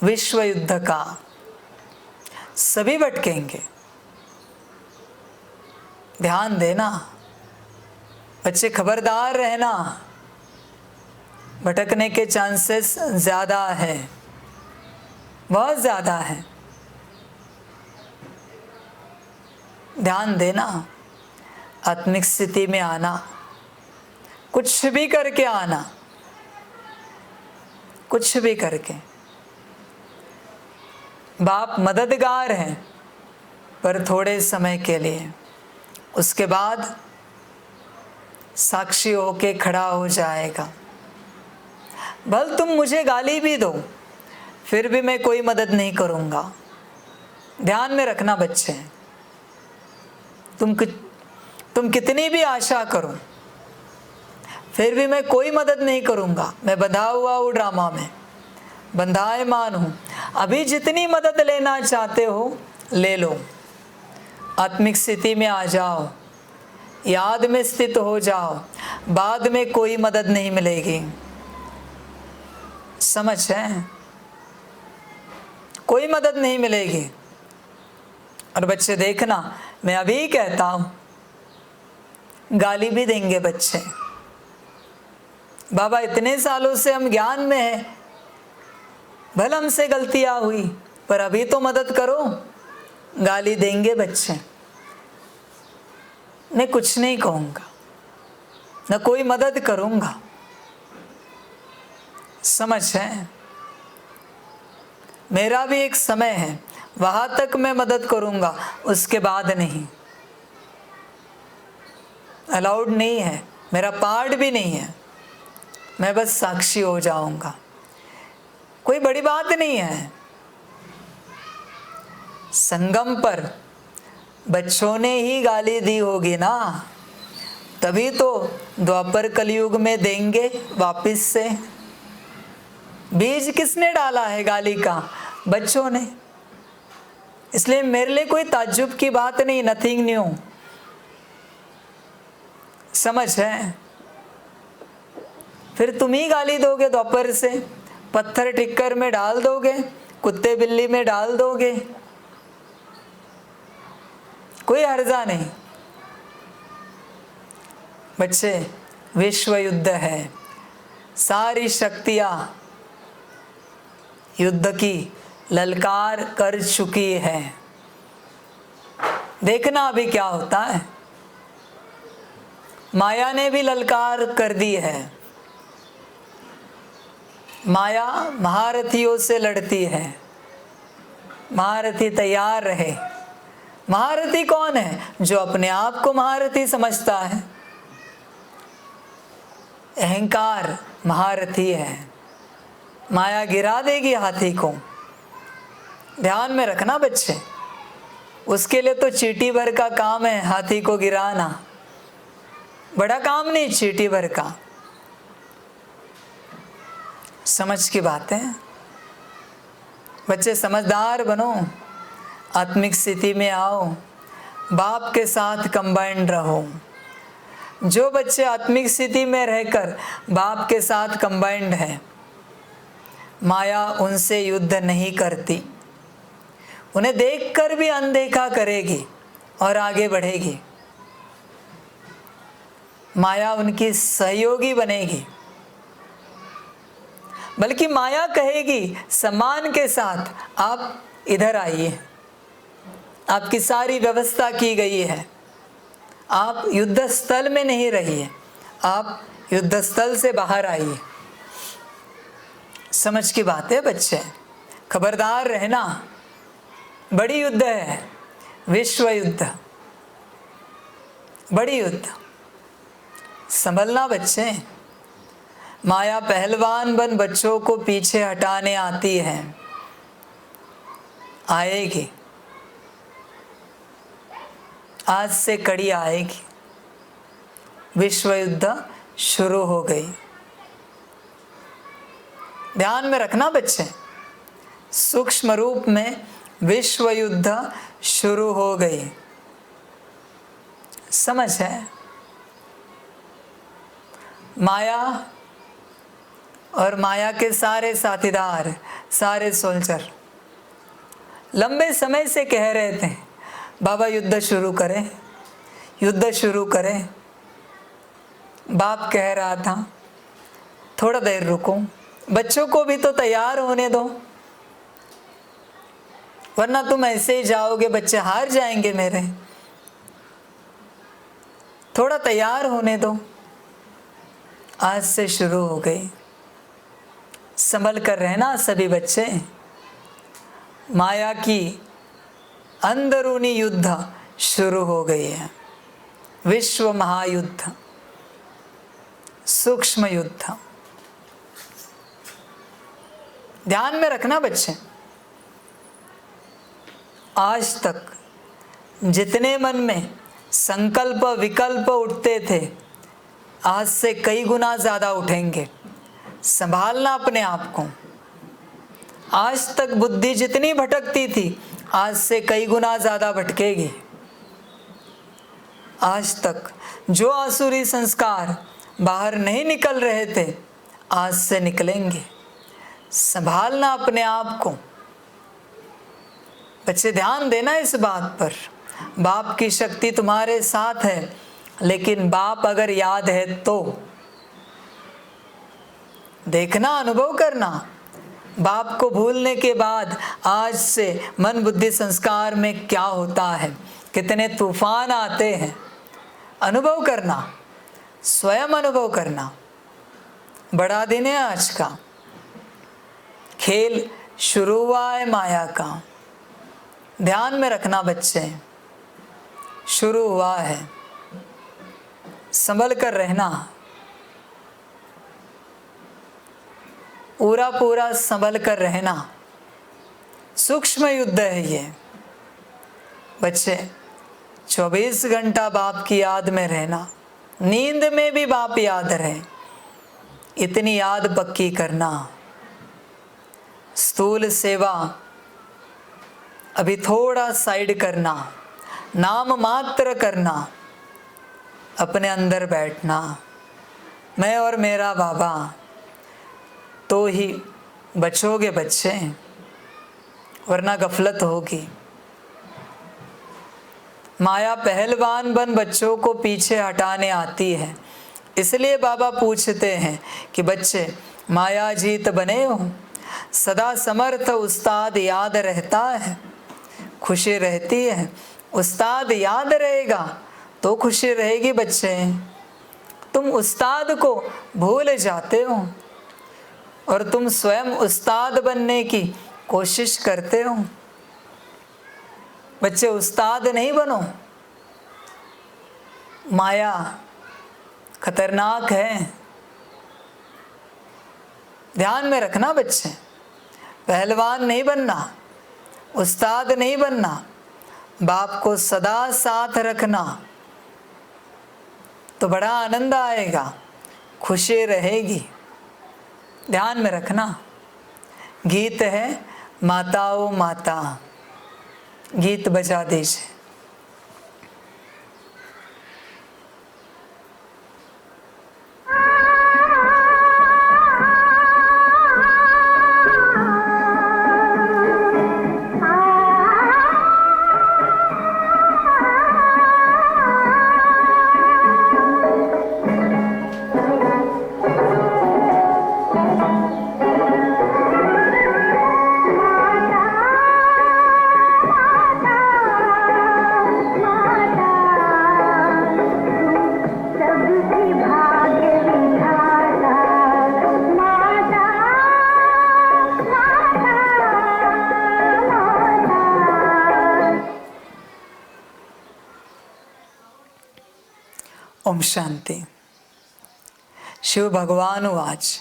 विश्व युद्ध का, सभी भटकेंगे। ध्यान देना बच्चे, खबरदार रहना, भटकने के चांसेस ज़्यादा है, बहुत ज़्यादा है। ध्यान देना, आत्मिक स्थिति में आना, कुछ भी करके आना, कुछ भी करके। बाप मददगार हैं, पर थोड़े समय के लिए, उसके बाद साक्षी होके खड़ा हो जाएगा। भल तुम मुझे गाली भी दो, फिर भी मैं कोई मदद नहीं करूँगा। ध्यान में रखना बच्चे, तुम कितनी भी आशा करो, फिर भी मैं कोई मदद नहीं करूँगा। मैं बंधा हुआ हूँ, ड्रामा में बंधायमान हूँ। अभी जितनी मदद लेना चाहते हो ले लो, आत्मिक स्थिति में आ जाओ, याद में स्थित हो जाओ, बाद में कोई मदद नहीं मिलेगी। समझ है? कोई मदद नहीं मिलेगी। और बच्चे देखना, मैं अभी कहता हूँ, गाली भी देंगे बच्चे। बाबा इतने सालों से हम ज्ञान में हैं, भले हमसे गलतियाँ हुई, पर अभी तो मदद करो। गाली देंगे बच्चे। मैं कुछ नहीं कहूँगा, न कोई मदद करूँगा। समझ है? मेरा भी एक समय है, वहाँ तक मैं मदद करूँगा, उसके बाद नहीं। अलाउड नहीं है, मेरा पार्ट भी नहीं है। मैं बस साक्षी हो जाऊँगा, कोई बड़ी बात नहीं है। संगम पर बच्चों ने ही गाली दी होगी ना, तभी तो द्वापर कलयुग में देंगे वापिस से। बीज किसने डाला है गाली का? बच्चों ने। इसलिए मेरे लिए कोई ताज्जुब की बात नहीं, नथिंग न्यू। समझ है? फिर तुम ही गाली दोगे द्वापर से, पत्थर टिक्कर में डाल दोगे, कुत्ते बिल्ली में डाल दोगे, कोई हर्जा नहीं। बच्चे विश्व युद्ध है, सारी शक्तियाँ युद्ध की ललकार कर चुकी है। देखना अभी क्या होता है। माया ने भी ललकार कर दी है। माया महारथियों से लड़ती है। महारथी तैयार रहे। महारथी कौन है? जो अपने आप को महारथी समझता है। अहंकार महारथी है। माया गिरा देगी हाथी को। ध्यान में रखना बच्चे, उसके लिए तो चींटी भर का काम है हाथी को गिराना, बड़ा काम नहीं चींटी भर का। समझ की बात है बच्चे, समझदार बनो, आत्मिक स्थिति में आओ, बाप के साथ कंबाइंड रहो। जो बच्चे आत्मिक स्थिति में रहकर बाप के साथ कंबाइंड है, माया उनसे युद्ध नहीं करती, उन्हें देखकर भी अनदेखा करेगी और आगे बढ़ेगी। माया उनकी सहयोगी बनेगी, बल्कि माया कहेगी सम्मान के साथ आप इधर आइए, आपकी सारी व्यवस्था की गई है, आप युद्ध स्थल में नहीं रहिए, आप युद्ध स्थल से बाहर आइए। समझ की बात है बच्चे, खबरदार रहना, बड़ी युद्ध है, विश्व युद्ध, बड़ी युद्ध, संभलना बच्चे। माया पहलवान बन बच्चों को पीछे हटाने आती है, आएगी, आज से कड़ी आएगी। विश्व युद्ध शुरू हो गई। ध्यान में रखना बच्चे, सूक्ष्म रूप में विश्व युद्ध शुरू हो गई। समझ है? माया और माया के सारे साथीदार, सारे सोल्जर लंबे समय से कह रहे थे बाबा युद्ध शुरू करें, युद्ध शुरू करें। बाप कह रहा था थोड़ा देर रुको, बच्चों को भी तो तैयार होने दो, वरना तुम ऐसे ही जाओगे, बच्चे हार जाएंगे मेरे, थोड़ा तैयार होने दो। आज से शुरू हो गई। संभल कर रहना सभी बच्चे। माया की अंदरूनी युद्ध शुरू हो गई है, विश्व महायुद्ध, सूक्ष्म युद्ध। ध्यान में रखना बच्चे, आज तक जितने मन में संकल्प विकल्प उठते थे, आज से कई गुना ज़्यादा उठेंगे। संभालना अपने आप को। आज तक बुद्धि जितनी भटकती थी, आज से कई गुना ज़्यादा भटकेगी। आज तक जो आसुरी संस्कार बाहर नहीं निकल रहे थे, आज से निकलेंगे। संभालना अपने आप को। बच्चे ध्यान देना इस बात पर, बाप की शक्ति तुम्हारे साथ है, लेकिन बाप अगर याद है तो देखना, अनुभव करना। बाप को भूलने के बाद आज से मन बुद्धि संस्कार में क्या होता है, कितने तूफान आते हैं, अनुभव करना, स्वयं अनुभव करना। बड़ा दिन है आज का, खेल शुरू हुआ है माया का। ध्यान में रखना बच्चे, शुरू हुआ है, संभल कर रहना, पूरा पूरा संभल कर रहना। सूक्ष्म युद्ध है ये बच्चे। 24 घंटा बाप की याद में रहना, नींद में भी बाप याद रहे, इतनी याद पक्की करना। स्थूल सेवा अभी थोड़ा साइड करना, नाम मात्र करना, अपने अंदर बैठना, मैं और मेरा बाबा, तो ही बचोगे बच्चे, वरना गफलत होगी। माया पहलवान बन बच्चों को पीछे हटाने आती है, इसलिए बाबा पूछते हैं कि बच्चे माया जीत बने हो, सदा समर्थ उस्ताद याद रहता है, खुशी रहती है। उस्ताद याद रहेगा तो खुशी रहेगी। बच्चे तुम उस्ताद को भूल जाते हो और तुम स्वयं उस्ताद बनने की कोशिश करते हो। बच्चे उस्ताद नहीं बनो, माया खतरनाक है, ध्यान में रखना। बच्चे पहलवान नहीं बनना, उस्ताद नहीं बनना, बाप को सदा साथ रखना तो बड़ा आनंद आएगा, खुशी रहेगी। ध्यान में रखना। गीत है माताओं माता, गीत बजा दीजिए। ओम शांति। शिव भगवान वाच।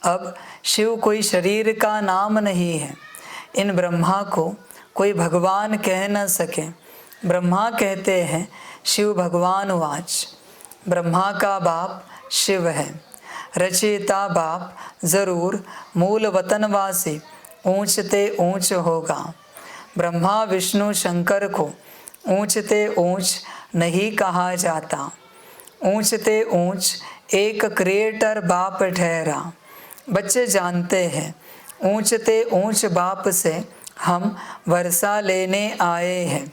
अब शिव कोई शरीर का नाम नहीं है। इन ब्रह्मा को कोई भगवान कह न सके। ब्रह्मा कहते हैं शिव भगवान वाच। ब्रह्मा का बाप शिव है, रचयिता बाप जरूर मूल वतनवासी ऊंचते ऊंच होगा। ब्रह्मा विष्णु शंकर को ऊंचते ऊंच नहीं कहा जाता। ऊंचते ऊंच एक क्रिएटर बाप ठहरा। बच्चे जानते हैं ऊंचते ऊंच बाप से हम वर्षा लेने आए हैं।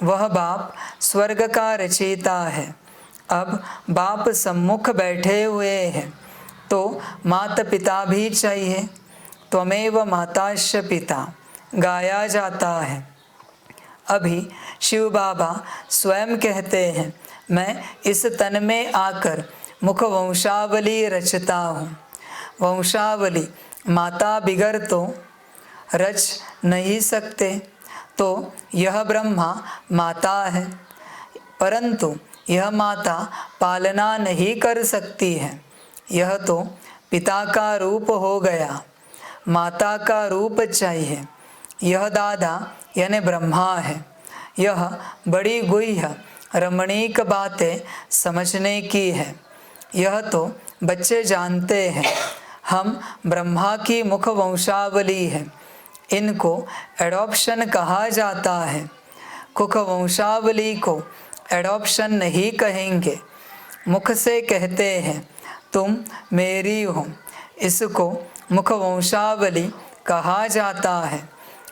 वह बाप स्वर्ग का रचयिता है। अब बाप सम्मुख बैठे हुए हैं तो माता पिता भी चाहिए। त्वमेव माताश्च पिता गाया जाता है। अभी शिव बाबा स्वयं कहते हैं मैं इस तन में आकर मुख वंशावली रचता हूँ। वंशावली माता बिगर तो रच नहीं सकते, तो यह ब्रह्मा माता है, परंतु यह माता पालना नहीं कर सकती है। यह तो पिता का रूप हो गया, माता का रूप चाहिए। यह दादा यानी ब्रह्मा है। यह बड़ी गुह्य रमणीक बातें समझने की है। यह तो बच्चे जानते हैं हम ब्रह्मा की मुख वंशावली है। इनको एडॉप्शन कहा जाता है। मुख वंशावली को एडॉप्शन नहीं कहेंगे, मुख से कहते हैं तुम मेरी हो। इसको मुख वंशावली कहा जाता है।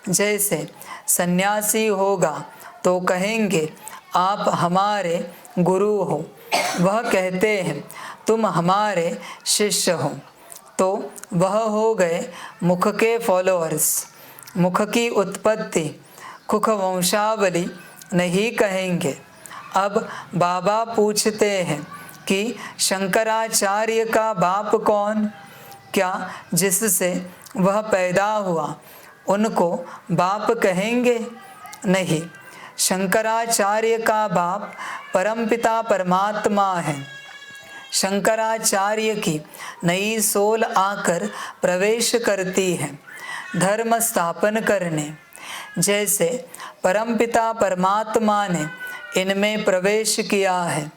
जैसे सन्यासी होगा तो कहेंगे आप हमारे गुरु हो। वह कहते हैं तुम हमारे शिष्य हो, तो वह हो गए मुख के फॉलोअर्स। मुख की उत्पत्ति मुख वंशावली नहीं कहेंगे। अब बाबा पूछते हैं कि शंकराचार्य का बाप कौन? क्या जिससे वह पैदा हुआ उनको बाप कहेंगे? नहीं, शंकराचार्य का बाप परमपिता परमात्मा है। शंकराचार्य की नई सोल आकर प्रवेश करती है धर्म स्थापन करने। जैसे परमपिता परमात्मा ने इनमें प्रवेश किया है,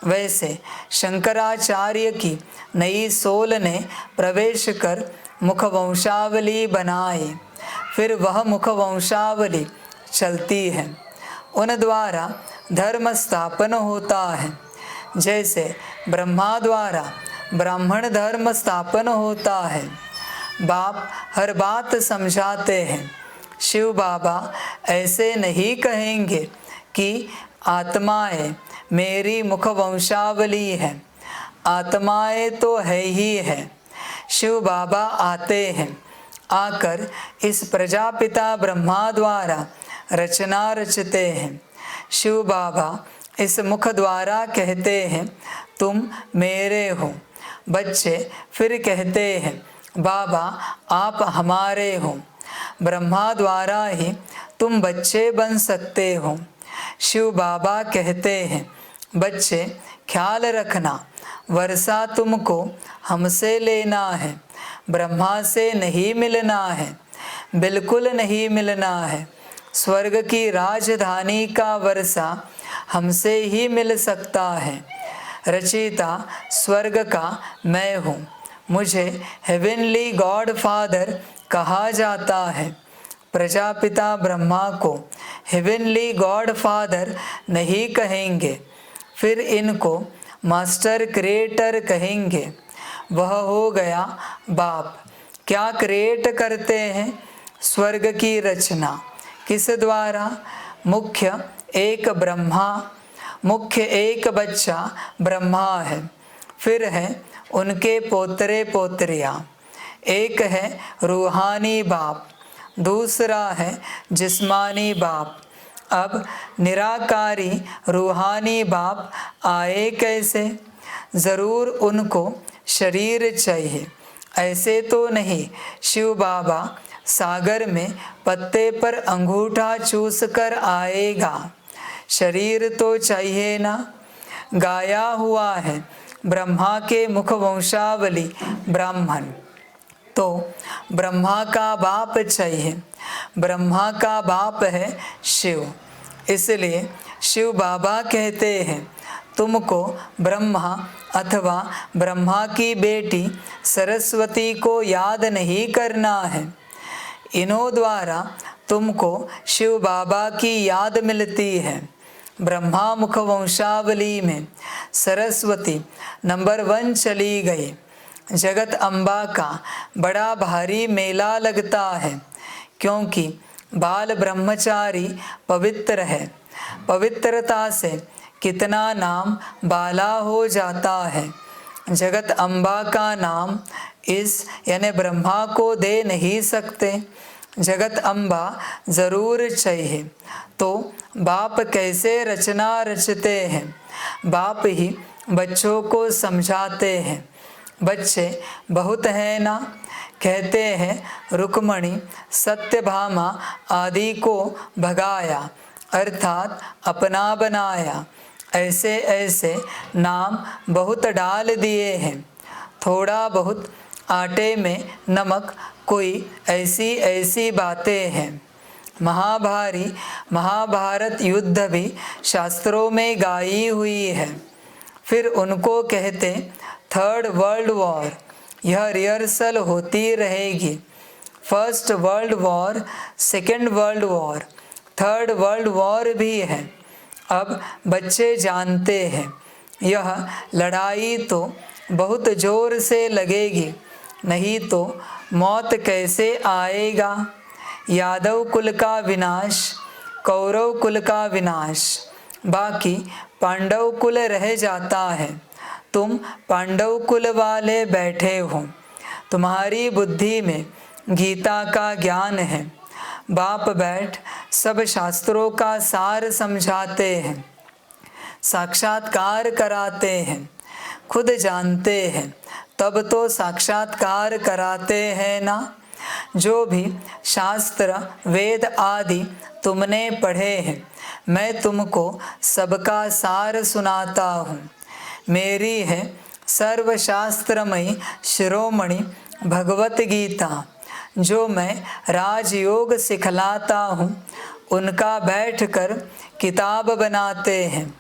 वैसे शंकराचार्य की नई सोल ने प्रवेश कर मुख वंशावली बनाए। फिर वह मुख वंशावली चलती है, उन द्वारा धर्म स्थापन होता है। जैसे ब्रह्मा द्वारा ब्राह्मण धर्म स्थापन होता है। बाप हर बात समझाते हैं। शिव बाबा ऐसे नहीं कहेंगे कि आत्माएं मेरी मुख वंशावली है। आत्माएं तो है ही है। शिव बाबा आते हैं, आकर इस प्रजापिता ब्रह्मा द्वारा रचना रचते हैं। शिव बाबा इस मुख द्वारा कहते हैं तुम मेरे हो। बच्चे फिर कहते हैं बाबा आप हमारे हो। ब्रह्मा द्वारा ही तुम बच्चे बन सकते हो। शिव बाबा कहते हैं बच्चे ख्याल रखना, वर्षा तुमको हमसे लेना है, ब्रह्मा से नहीं मिलना है, बिल्कुल नहीं मिलना है। स्वर्ग की राजधानी का वर्षा हमसे ही मिल सकता है। रचयिता स्वर्ग का मैं हूँ, मुझे हेवनली गॉड फादर कहा जाता है। प्रजापिता ब्रह्मा को हेवनली गॉड फादर नहीं कहेंगे, फिर इनको मास्टर क्रिएटर कहेंगे। वह हो गया बाप। क्या क्रिएट करते हैं? स्वर्ग की रचना। किस द्वारा? मुख्य एक ब्रह्मा, मुख्य एक बच्चा ब्रह्मा है, फिर है उनके पोतरे पोतरियाँ। एक है रूहानी बाप, दूसरा है जिस्मानी बाप। अब निराकारी रूहानी बाप आए कैसे? ज़रूर उनको शरीर चाहिए। ऐसे तो नहीं शिव बाबा सागर में पत्ते पर अंगूठा चूस कर आएगा। शरीर तो चाहिए ना। गाया हुआ है ब्रह्मा के मुख वंशावली ब्राह्मण, तो ब्रह्मा का बाप चाहिए। ब्रह्मा का बाप है शिव, इसलिए शिव बाबा कहते हैं तुमको ब्रह्मा अथवा ब्रह्मा की बेटी सरस्वती को याद नहीं करना है। इन्हों द्वारा तुमको शिव बाबा की याद मिलती है। ब्रह्मा मुख वंशावली में सरस्वती नंबर 1 चली गई। जगत अम्बा का बड़ा भारी मेला लगता है, क्योंकि बाल ब्रह्मचारी पवित्र है। पवित्रता से कितना नाम बाला हो जाता है। जगत अम्बा का नाम इस यानी ब्रह्मा को दे नहीं सकते। जगत अम्बा ज़रूर चाहिए। तो बाप कैसे रचना रचते हैं? बाप ही बच्चों को समझाते हैं। बच्चे बहुत हैं ना। कहते हैं रुक्मणी सत्यभामा आदि को भगाया, अर्थात अपना बनाया। ऐसे ऐसे नाम बहुत डाल दिए हैं। थोड़ा बहुत आटे में नमक, कोई ऐसी ऐसी बातें हैं। महाभारत युद्ध भी शास्त्रों में गाई हुई है। फिर उनको कहते 3rd वर्ल्ड वॉर। यह रिहर्सल होती रहेगी। 1st world war, 2nd world war, 3rd world war भी है। अब बच्चे जानते हैं यह लड़ाई तो बहुत जोर से लगेगी, नहीं तो मौत कैसे आएगा। यादव कुल का विनाश, कौरव कुल का विनाश, बाकी पांडव कुल रह जाता है। तुम पांडव कुल वाले बैठे हो, तुम्हारी बुद्धि में गीता का ज्ञान है। बाप बैठ सब शास्त्रों का सार समझाते हैं, साक्षात्कार कराते हैं। खुद जानते हैं तब तो साक्षात्कार कराते हैं ना। जो भी शास्त्र वेद आदि तुमने पढ़े हैं, मैं तुमको सबका सार सुनाता हूँ। मेरी है सर्वशास्त्रमयी शिरोमणि भगवत गीता, जो मैं राजयोग सिखलाता हूँ। उनका बैठकर किताब बनाते हैं।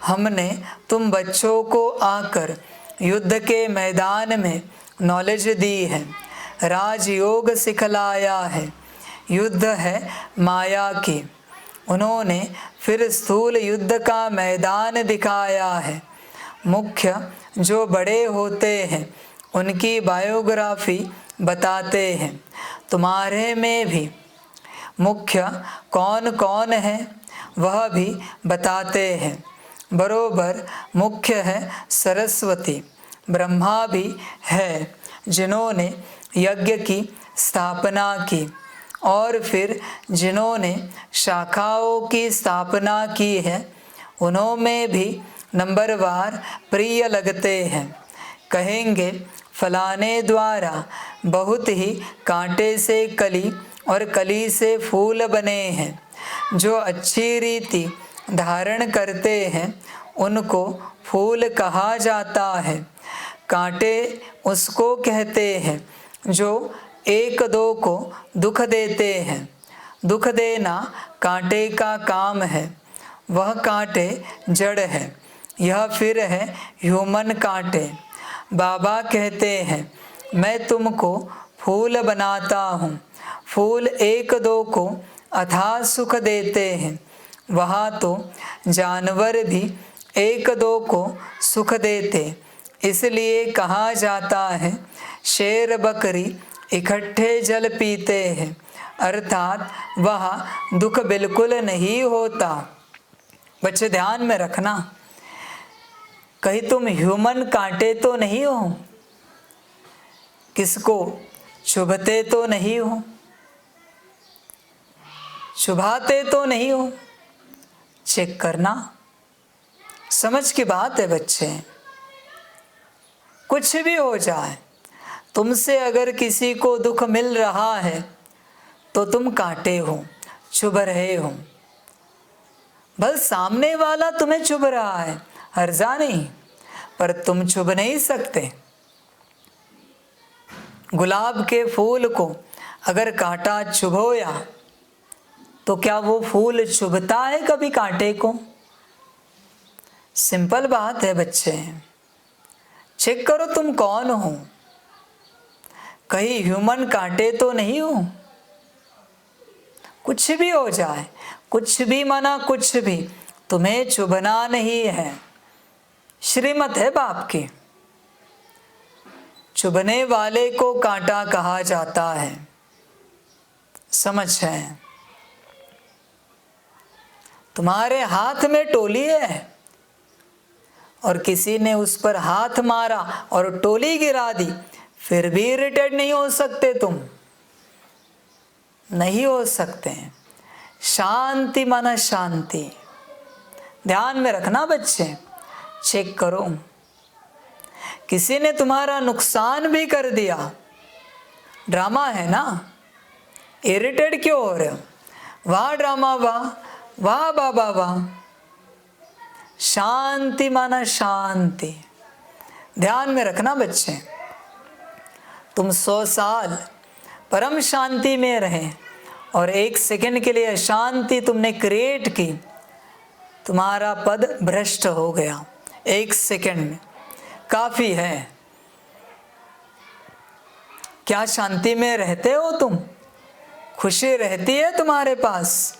हमने तुम बच्चों को आकर युद्ध के मैदान में नॉलेज दी है, राजयोग सिखलाया है। युद्ध है माया की। उन्होंने फिर स्थूल युद्ध का मैदान दिखाया है। मुख्य जो बड़े होते हैं उनकी बायोग्राफी बताते हैं। तुम्हारे में भी मुख्य कौन कौन है वह भी बताते हैं। बरोबर मुख्य है सरस्वती, ब्रह्मा भी है जिन्होंने यज्ञ की स्थापना की, और फिर जिन्होंने शाखाओं की स्थापना की है उन्होंने भी नंबरवार प्रिय लगते हैं। कहेंगे फलाने द्वारा बहुत ही कांटे से कली और कली से फूल बने हैं। जो अच्छी रीति धारण करते हैं उनको फूल कहा जाता है। कांटे उसको कहते हैं जो एक दो को दुख देते हैं। दुख देना कांटे का काम है, वह कांटे जड़ है। यह फिर है ह्यूमन कांटे। बाबा कहते हैं मैं तुमको फूल बनाता हूँ। फूल एक दो को अथाह सुख देते हैं। वहाँ तो जानवर भी एक दो को सुख देते, इसलिए कहा जाता है शेर बकरी इकट्ठे जल पीते हैं, अर्थात वहाँ दुख बिल्कुल नहीं होता। बच्चे ध्यान में रखना, कहीं तुम ह्यूमन कांटे तो नहीं हो, किसको चुभते तो नहीं हो, चुभाते तो नहीं हो। चेक करना, समझ की बात है बच्चे। कुछ भी हो जाए, तुमसे अगर किसी को दुख मिल रहा है तो तुम कांटे हो, चुभ रहे हो। बस सामने वाला तुम्हें चुभ रहा है, हर्जा नहीं, पर तुम चुभ नहीं सकते। गुलाब के फूल को अगर कांटा चुभोया तो क्या वो फूल चुभता है कभी कांटे को? सिंपल बात है बच्चे। चेक करो तुम कौन हो, कहीं ह्यूमन कांटे तो नहीं हो। कुछ भी हो जाए, कुछ भी माना कुछ भी, तुम्हें चुभना नहीं है। श्रीमत है बाप की। चुभने वाले को कांटा कहा जाता है। समझ है? तुम्हारे हाथ में टोली है और किसी ने उस पर हाथ मारा और टोली गिरा दी, फिर भी इरिटेट नहीं हो सकते तुम? नहीं हो सकते। शांति माना शांति। ध्यान में रखना बच्चे। चेक करो, किसी ने तुम्हारा नुकसान भी कर दिया, ड्रामा है ना, इरिटेट क्यों हो रहे हो? वाह ड्रामा वाह, वाह बाबा वाह। शांति माना शांति। ध्यान में रखना बच्चे, तुम 100 साल परम शांति में रहे और 1 सेकंड के लिए अशांति तुमने क्रिएट की, तुम्हारा पद भ्रष्ट हो गया। 1 सेकंड में काफी है। क्या शांति में रहते हो तुम? खुशी रहती है तुम्हारे पास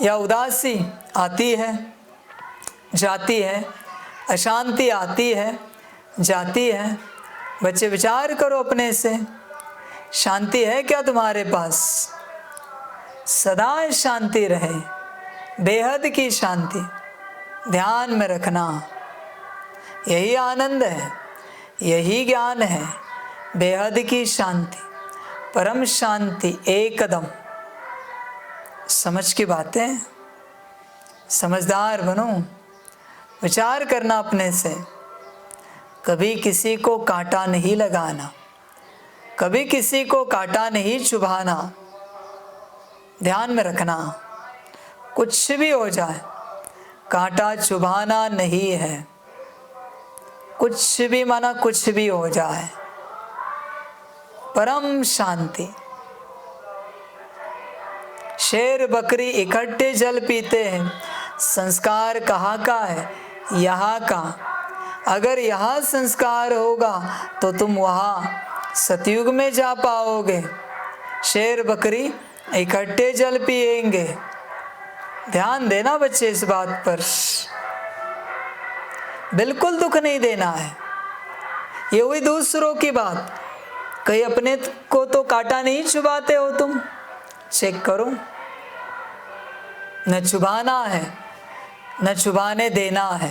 या उदासी आती है जाती है, अशांति आती है जाती है? बच्चे विचार करो अपने से, शांति है क्या तुम्हारे पास? सदा शांति रहे, बेहद की शांति। ध्यान में रखना, यही आनंद है, यही ज्ञान है, बेहद की शांति, परम शांति एकदम। समझ की बातें, समझदार बनो, विचार करना अपने से। कभी किसी को कांटा नहीं लगाना, कभी किसी को कांटा नहीं चुभाना। ध्यान में रखना, कुछ भी हो जाए कांटा चुभाना नहीं है। कुछ भी माना कुछ भी हो जाए, परम शांति। शेर बकरी इकट्ठे जल पीते हैं। संस्कार कहाँ का है? यहाँ का। अगर यहाँ संस्कार होगा तो तुम वहाँ सतयुग में जा पाओगे। शेर बकरी इकट्ठे जल पिएंगे। ध्यान देना बच्चे इस बात पर, बिल्कुल दुख नहीं देना है। ये हुई दूसरों की बात, कहीं अपने को तो कांटा नहीं चुभाते हो तुम। चेक करो, न चुभाना है न चुभाने देना है।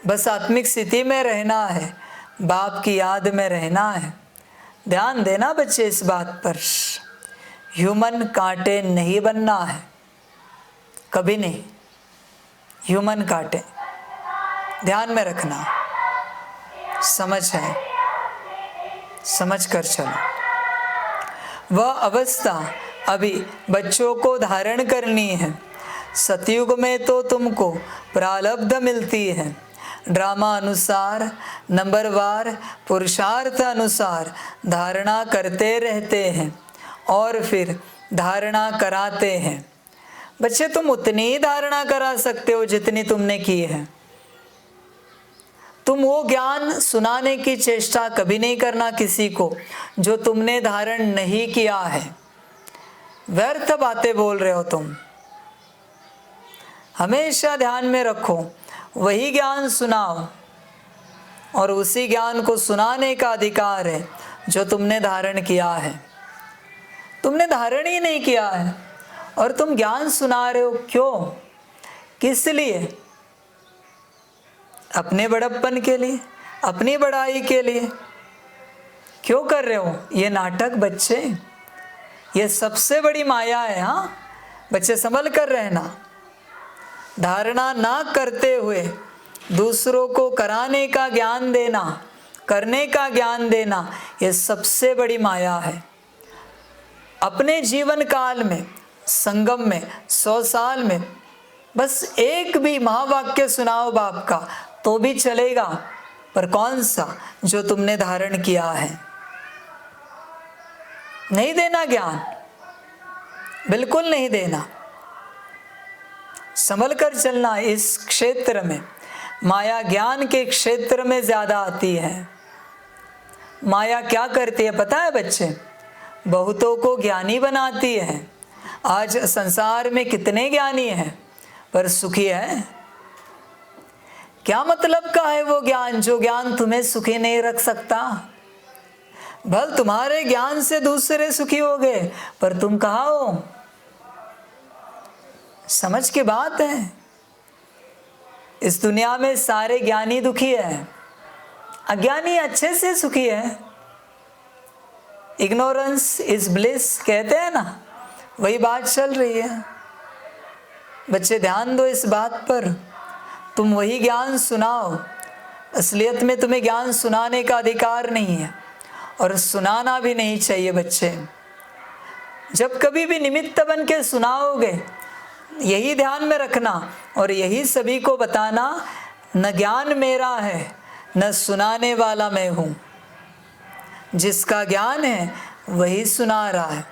बस आत्मिक स्थिति में रहना है, बाप की याद में रहना है। ध्यान देना बच्चे इस बात पर। ह्यूमन कांटे नहीं बनना है, कभी नहीं। ह्यूमन कांटे ध्यान में रखना, समझ है, समझ कर चलो। वह अवस्था अभी बच्चों को धारण करनी है। सतयुग में तो तुमको प्रारब्ध मिलती है, ड्रामा अनुसार, नंबरवार, पुरुषार्थ अनुसार धारणा करते रहते हैं और फिर धारणा कराते हैं। बच्चे तुम उतनी ही धारणा करा सकते हो जितनी तुमने की है। तुम वो ज्ञान सुनाने की चेष्टा कभी नहीं करना किसी को जो तुमने धारण नहीं किया है। व्यर्थ बातें बोल रहे हो तुम। हमेशा ध्यान में रखो, वही ज्ञान सुनाओ और उसी ज्ञान को सुनाने का अधिकार है जो तुमने धारण किया है। तुमने धारण ही नहीं किया है और तुम ज्ञान सुना रहे हो, क्यों, किस लिए? अपने बड़प्पन के लिए, अपनी बड़ाई के लिए। क्यों कर रहे हो ये नाटक बच्चे? ये सबसे बड़ी माया है। हाँ बच्चे, संभल कर रहना। धारणा ना करते हुए दूसरों को कराने का ज्ञान देना, करने का ज्ञान देना, ये सबसे बड़ी माया है। अपने जीवन काल में, संगम में, 100 साल में बस एक भी महावाक्य सुनाओ बाप का तो भी चलेगा, पर कौन सा? जो तुमने धारण किया है। नहीं देना ज्ञान, बिल्कुल नहीं देना। संभल कर चलना। इस क्षेत्र में माया ज्ञान के क्षेत्र में ज्यादा आती है। माया क्या करती है पता है बच्चे? बहुतों को ज्ञानी बनाती है। आज संसार में कितने ज्ञानी हैं पर सुखी है? क्या मतलब का है वो ज्ञान जो ज्ञान तुम्हें सुखी नहीं रख सकता? भल तुम्हारे ज्ञान से दूसरे सुखी हो गए, पर तुम कहाँ हो? समझ की बात है। इस दुनिया में सारे ज्ञानी दुखी है, अज्ञानी अच्छे से सुखी है। इग्नोरेंस इज ब्लिस कहते हैं ना, वही बात चल रही है। बच्चे ध्यान दो इस बात पर। तुम वही ज्ञान सुनाओ। असलियत में तुम्हें ज्ञान सुनाने का अधिकार नहीं है और सुनाना भी नहीं चाहिए बच्चे। जब कभी भी निमित्त बन के सुनाओगे, यही ध्यान में रखना और यही सभी को बताना, न ज्ञान मेरा है न सुनाने वाला मैं हूँ। जिसका ज्ञान है वही सुना रहा है।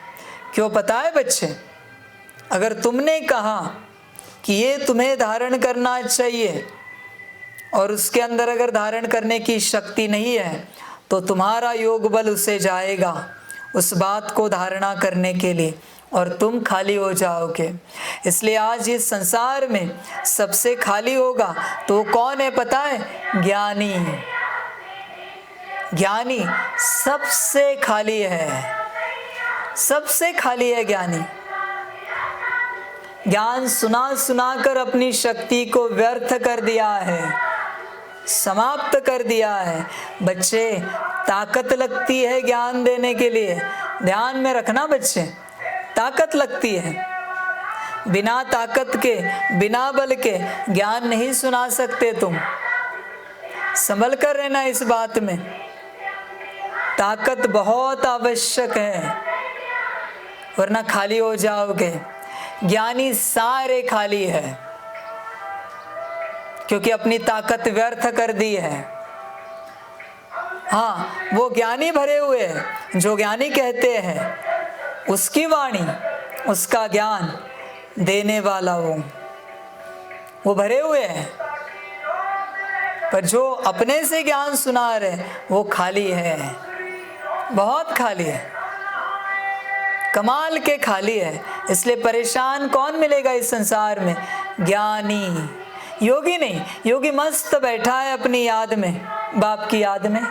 क्यों पता है बच्चे? अगर तुमने कहा कि ये तुम्हें धारण करना चाहिए और उसके अंदर अगर धारण करने की शक्ति नहीं है तो तुम्हारा योग बल उसे जाएगा उस बात को धारणा करने के लिए और तुम खाली हो जाओगे। इसलिए आज इस संसार में सबसे खाली होगा तो कौन है पता है? ज्ञानी। ज्ञानी सबसे खाली है, सबसे खाली है ज्ञानी। ज्ञान सुना सुना कर अपनी शक्ति को व्यर्थ कर दिया है, समाप्त कर दिया है। बच्चे ताकत लगती है ज्ञान देने के लिए, ध्यान में रखना बच्चे। ताकत लगती है। बिना ताकत के, बिना बल के ज्ञान नहीं सुना सकते तुम। संभल कर रहना इस बात में। ताकत बहुत आवश्यक है, वरना खाली हो जाओगे। ज्ञानी सारे खाली है क्योंकि अपनी ताकत व्यर्थ कर दी है। हाँ, वो ज्ञानी भरे हुए हैं जो ज्ञानी कहते हैं, उसकी वाणी, उसका ज्ञान देने वाला वो भरे हुए हैं। पर जो अपने से ज्ञान सुना रहे वो खाली है, बहुत खाली है, कमाल के खाली है। इसलिए परेशान कौन मिलेगा इस संसार में? ज्ञानी। योगी नहीं। योगी मस्त बैठा है अपनी याद में, बाप की याद में।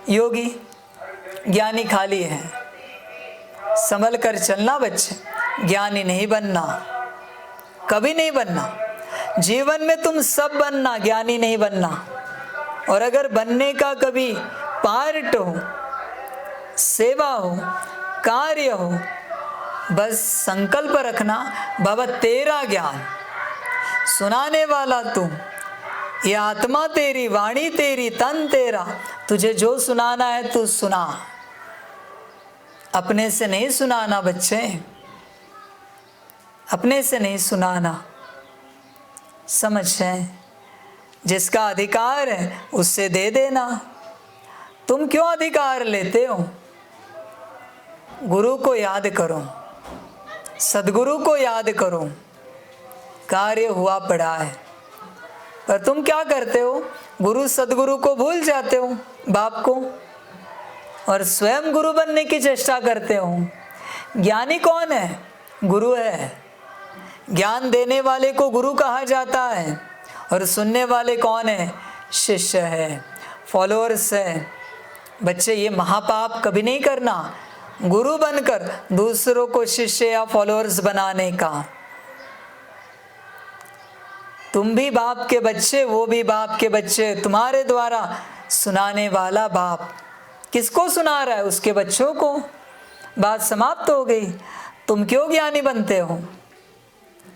योगी, ज्ञानी खाली है। संभल कर चलना बच्चे। ज्ञानी नहीं बनना, कभी नहीं बनना। जीवन में तुम सब बनना, ज्ञानी नहीं बनना। और अगर बनने का कभी पार्ट हो, सेवा हो, कार्य हो, बस संकल्प रखना बाबा तेरा ज्ञान, सुनाने वाला तू, ये आत्मा तेरी, वाणी तेरी, तन तेरा, तुझे जो सुनाना है तू सुना। अपने से नहीं सुनाना बच्चे, अपने से नहीं सुनाना। समझ है? जिसका अधिकार है उससे दे देना। तुम क्यों अधिकार लेते हो? गुरु को याद करो, सदगुरु को याद करो। कार्य हुआ पड़ा है, पर तुम क्या करते हो? गुरु सदगुरु को भूल जाते हो, बाप को, और स्वयं गुरु बनने की चेष्टा करते हो। ज्ञानी कौन है? गुरु है। ज्ञान देने वाले को गुरु कहा जाता है, और सुनने वाले कौन है? शिष्य है, फॉलोअर्स है। बच्चे, ये महापाप कभी नहीं करना, गुरु बनकर दूसरों को शिष्य या फॉलोअर्स बनाने का। तुम भी बाप के बच्चे, वो भी बाप के बच्चे। तुम्हारे द्वारा सुनाने वाला बाप किसको सुना रहा है? उसके बच्चों को। बात समाप्त हो गई। तुम क्यों ज्ञानी बनते हो?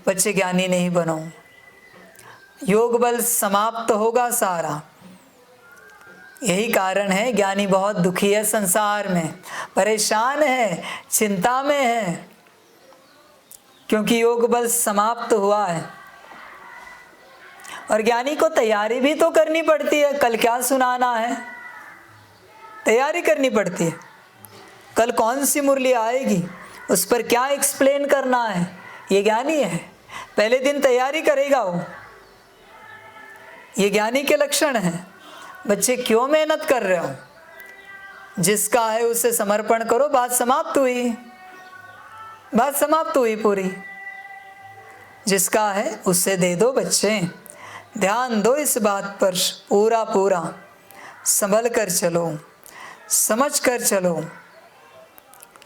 बच्चे, ज्ञानी नहीं बनो, योग बल समाप्त होगा सारा। यही कारण है ज्ञानी बहुत दुखी है, संसार में परेशान है, चिंता में है, क्योंकि योग बल समाप्त हुआ है। और ज्ञानी को तैयारी भी तो करनी पड़ती है। कल क्या सुनाना है, तैयारी करनी पड़ती है। कल कौन सी मुरली आएगी, उस पर क्या एक्सप्लेन करना है, ये ज्ञानी है। पहले दिन तैयारी करेगा वो, ये ज्ञानी के लक्षण हैं। बच्चे, क्यों मेहनत कर रहे हो? जिसका है उसे समर्पण करो। बात समाप्त हुई, बात समाप्त हुई पूरी। जिसका है उसे दे दो। बच्चे, ध्यान दो इस बात पर, पूरा पूरा संभल कर चलो, समझ कर चलो।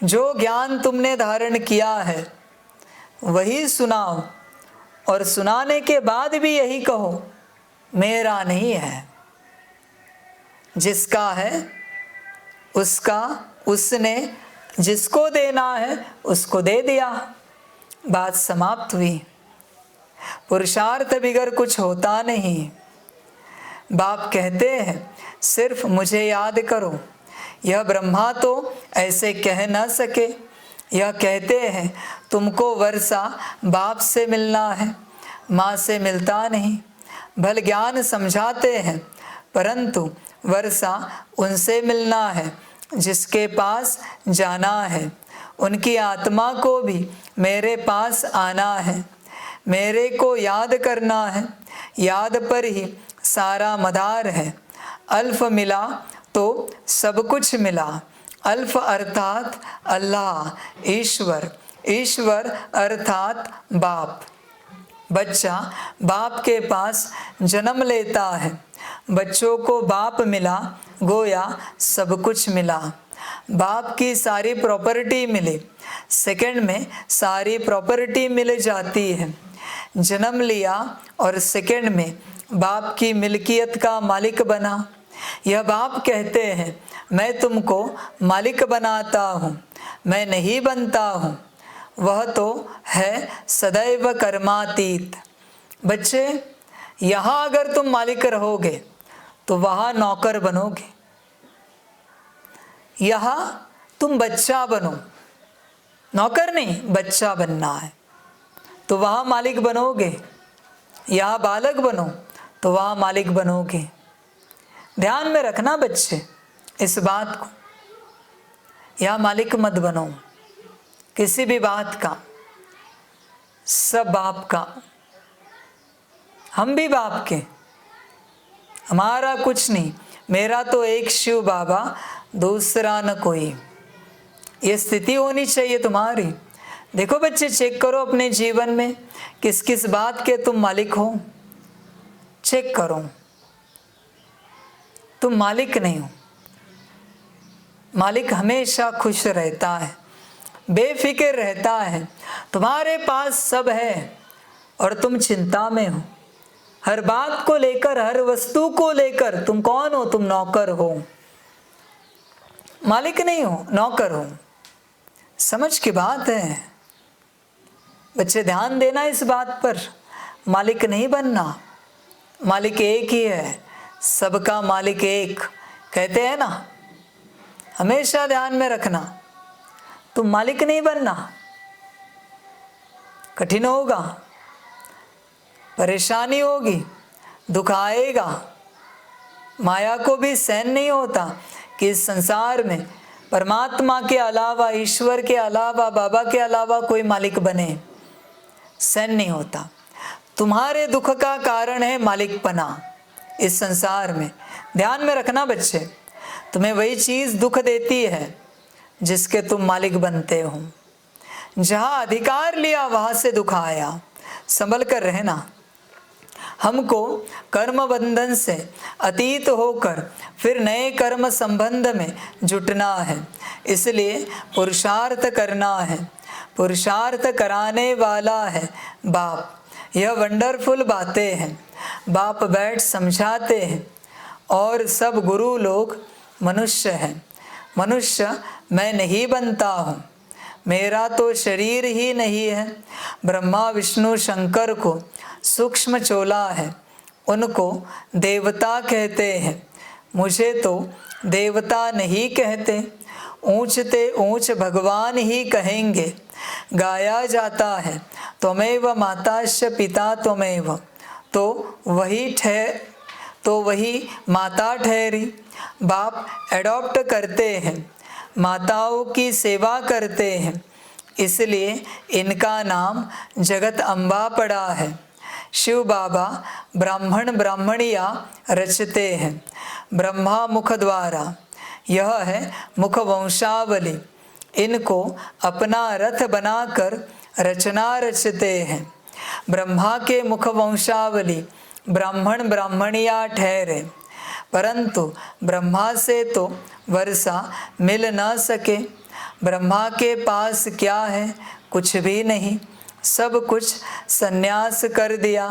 जो ज्ञान तुमने धारण किया है वही सुनाओ, और सुनाने के बाद भी यही कहो, मेरा नहीं है। जिसका है उसका, उसने जिसको देना है उसको दे दिया। बात समाप्त हुई। पुरुषार्थ बिगर कुछ होता नहीं। बाप कहते हैं सिर्फ मुझे याद करो। यह ब्रह्मा तो ऐसे कह न सके। यह कहते हैं तुमको वर्षा बाप से मिलना है, माँ से मिलता नहीं। भल ज्ञान समझाते हैं, परंतु वर्षा उनसे मिलना है जिसके पास जाना है। उनकी आत्मा को भी मेरे पास आना है, मेरे को याद करना है। याद पर ही सारा मदार है। अल्फ मिला तो सब कुछ मिला। अल्फ अर्थात अल्लाह, ईश्वर, ईश्वर अर्थात बाप। बच्चा बाप के पास जन्म लेता है। बच्चों को बाप मिला, गोया सब कुछ मिला। बाप की सारी प्रॉपर्टी मिली, सेकंड में सारी प्रॉपर्टी मिल जाती है। जन्म लिया और सेकंड में बाप की मिल्कियत का मालिक बना। यह बाप कहते हैं मैं तुमको मालिक बनाता हूँ, मैं नहीं बनता हूँ। वह तो है सदैव कर्मातीत। बच्चे, यहाँ अगर तुम मालिक रहोगे तो वहाँ नौकर बनोगे। यहाँ तुम बच्चा बनो, नौकर नहीं, बच्चा बनना है तो वहाँ मालिक बनोगे। यहाँ बालक बनो तो वहाँ मालिक बनोगे। ध्यान में रखना बच्चे इस बात को। यहाँ मालिक मत बनो किसी भी बात का, सब बाप का। हम भी बाप के, हमारा कुछ नहीं। मेरा तो एक शिव बाबा, दूसरा न कोई। ये स्थिति होनी चाहिए तुम्हारी। देखो बच्चे, चेक करो अपने जीवन में किस किस बात के तुम मालिक हो। चेक करो, तुम मालिक नहीं हो। मालिक हमेशा खुश रहता है, बेफिक्र रहता है। तुम्हारे पास सब है और तुम चिंता में हो। हर बात को लेकर, हर वस्तु को लेकर तुम कौन हो? तुम नौकर हो, मालिक नहीं हो, नौकर हो। समझ की बात है बच्चे, ध्यान देना इस बात पर। मालिक नहीं बनना, मालिक एक ही है, सबका मालिक एक, कहते हैं ना, हमेशा ध्यान में रखना। तुम मालिक नहीं बनना, कठिन होगा, परेशानी होगी, दुख आएगा। माया को भी सहन नहीं होता कि इस संसार में परमात्मा के अलावा, ईश्वर के अलावा, बाबा के अलावा कोई मालिक बने, सहन नहीं होता। तुम्हारे दुख का कारण है मालिकपना इस संसार में। ध्यान में रखना बच्चे, तुम्हें वही चीज़ दुख देती है जिसके तुम मालिक बनते हो। जहाँ अधिकार लिया वहाँ से दुख आया, संभल कर रहना। हमको कर्म बंधन से अतीत होकर फिर नए कर्म संबंध में जुटना है, इसलिए पुरुषार्थ करना है। पुरुषार्थ कराने वाला है बाप। यह वंडरफुल बातें हैं, बाप बैठ समझाते हैं। और सब गुरु लोग मनुष्य हैं। मनुष्य मैं नहीं बनता हूँ, मेरा तो शरीर ही नहीं है। ब्रह्मा विष्णु शंकर को सूक्ष्म चोला है, उनको देवता कहते हैं, मुझे तो देवता नहीं कहते। ऊंचते ऊंच भगवान ही कहेंगे। गाया जाता है त्वमेव माताश्च पिता त्वमेव, तो वही माता ठहरी। बाप एडॉप्ट करते हैं, माताओं की सेवा करते हैं, इसलिए इनका नाम जगत अम्बा पड़ा है। शिव बाबा ब्राह्मण ब्राह्मणियाँ रचते हैं ब्रह्मा मुख द्वारा। यह है मुख वंशावली। इनको अपना रथ बनाकर रचना रचते हैं। ब्रह्मा के मुख वंशावली ब्राह्मण ब्राह्मणियाँ ठहरे, परंतु ब्रह्मा से तो वर्षा मिल न सके। ब्रह्मा के पास क्या है? कुछ भी नहीं, सब कुछ संन्यास कर दिया।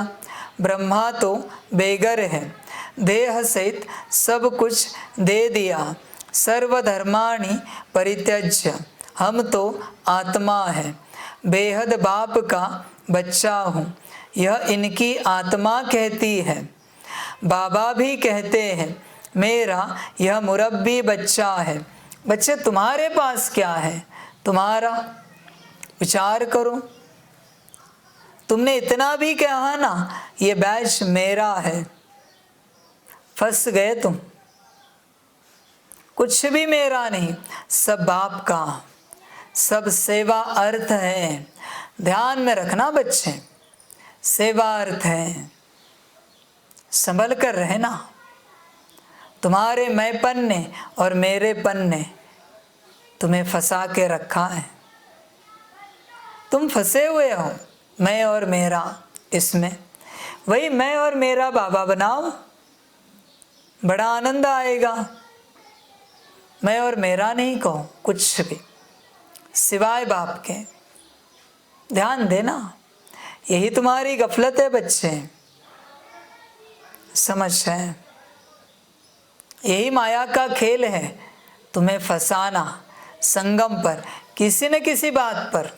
ब्रह्मा तो बेगर है, देह सहित सब कुछ दे दिया। सर्वधर्माणि परित्यज्य, हम तो आत्मा है, बेहद बाप का बच्चा हूँ, यह इनकी आत्मा कहती है। बाबा भी कहते हैं मेरा यह मुरब्बी बच्चा है। बच्चे तुम्हारे पास क्या है? तुम्हारा विचार करो। तुमने इतना भी कहा ना ये बैच मेरा है, फंस गए तुम। कुछ भी मेरा नहीं, सब बाप का, सब सेवा अर्थ है। ध्यान में रखना बच्चे, सेवा अर्थ है, संभल कर रहना। तुम्हारे मैंपन ने और मेरेपन ने तुम्हें फंसा के रखा है। तुम फंसे हुए हो मैं और मेरा इसमें। वही मैं और मेरा बाबा बनाओ, बड़ा आनंद आएगा। मैं और मेरा नहीं कहो कुछ भी, सिवाय बाप के। ध्यान देना, यही तुम्हारी गफलत है बच्चे, समझ है? यही माया का खेल है, तुम्हें फंसाना संगम पर, किसी न किसी बात पर।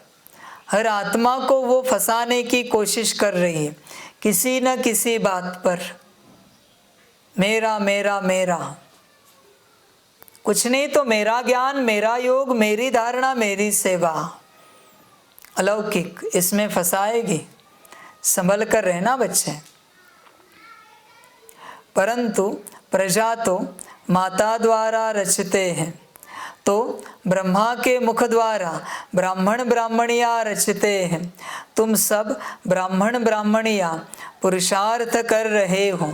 हर आत्मा को वो फंसाने की कोशिश कर रही है, किसी न किसी बात पर। मेरा मेरा मेरा, कुछ नहीं तो मेरा ज्ञान, मेरा योग, मेरी धारणा, मेरी सेवा, अलौकिक, इसमें फंसाएगी। संभल कर रहना बच्चे। परंतु प्रजा तो माता द्वारा रचते हैं, तो ब्रह्मा के मुख द्वारा ब्राह्मण ब्राह्मणियाँ रचते हैं। तुम सब ब्राह्मण ब्राह्मणियाँ पुरुषार्थ कर रहे हो।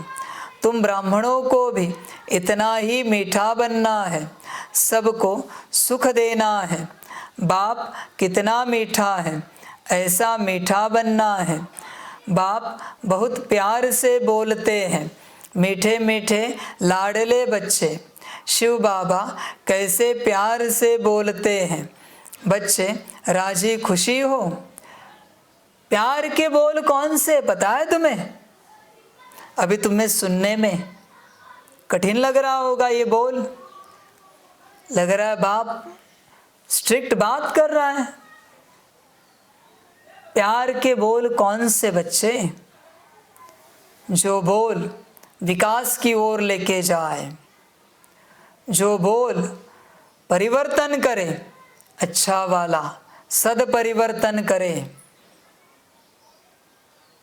तुम ब्राह्मणों को भी इतना ही मीठा बनना है, सबको सुख देना है। बाप कितना मीठा है, ऐसा मीठा बनना है। बाप बहुत प्यार से बोलते हैं, मीठे मीठे लाडले बच्चे। शिव बाबा कैसे प्यार से बोलते हैं। बच्चे राजी खुशी हो। प्यार के बोल कौन से पता है तुम्हें? अभी तुम्हें सुनने में कठिन लग रहा होगा ये बोल, लग रहा है बाप स्ट्रिक्ट बात कर रहा है। प्यार के बोल कौन से बच्चे, जो बोल विकास की ओर लेके जाए, जो बोल परिवर्तन करे, अच्छा वाला सद परिवर्तन करे।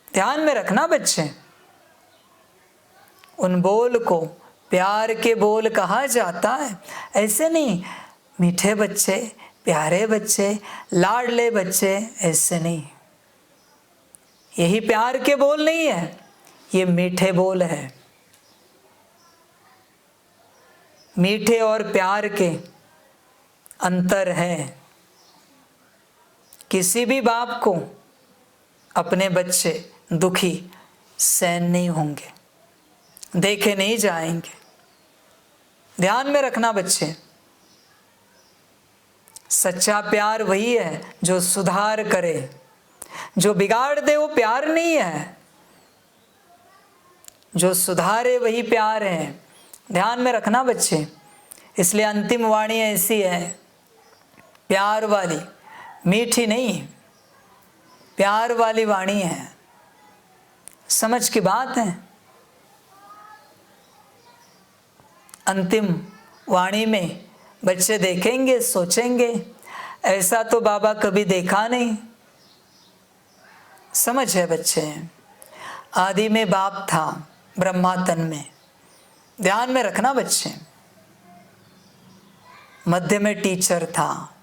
ध्यान में रखना बच्चे, उन बोल को प्यार के बोल कहा जाता है। ऐसे नहीं मीठे बच्चे, प्यारे बच्चे, लाडले बच्चे, ऐसे नहीं। यही प्यार के बोल नहीं है, ये मीठे बोल है। मीठे और प्यार के अंतर है। किसी भी बाप को अपने बच्चे दुखी सहन नहीं होंगे, देखे नहीं जाएंगे। ध्यान में रखना बच्चे, सच्चा प्यार वही है जो सुधार करे, जो बिगाड़ दे वो प्यार नहीं है, जो सुधारे वही प्यार है। ध्यान में रखना बच्चे। इसलिए अंतिम वाणी ऐसी है, प्यार वाली, मीठी नहीं, प्यार वाली वाणी है। समझ की बात है। अंतिम वाणी में बच्चे देखेंगे, सोचेंगे ऐसा तो बाबा कभी देखा नहीं। समझ है बच्चे, आदि में बाप था ब्रह्मा तन में। ध्यान में रखना बच्चे, मध्य में टीचर था।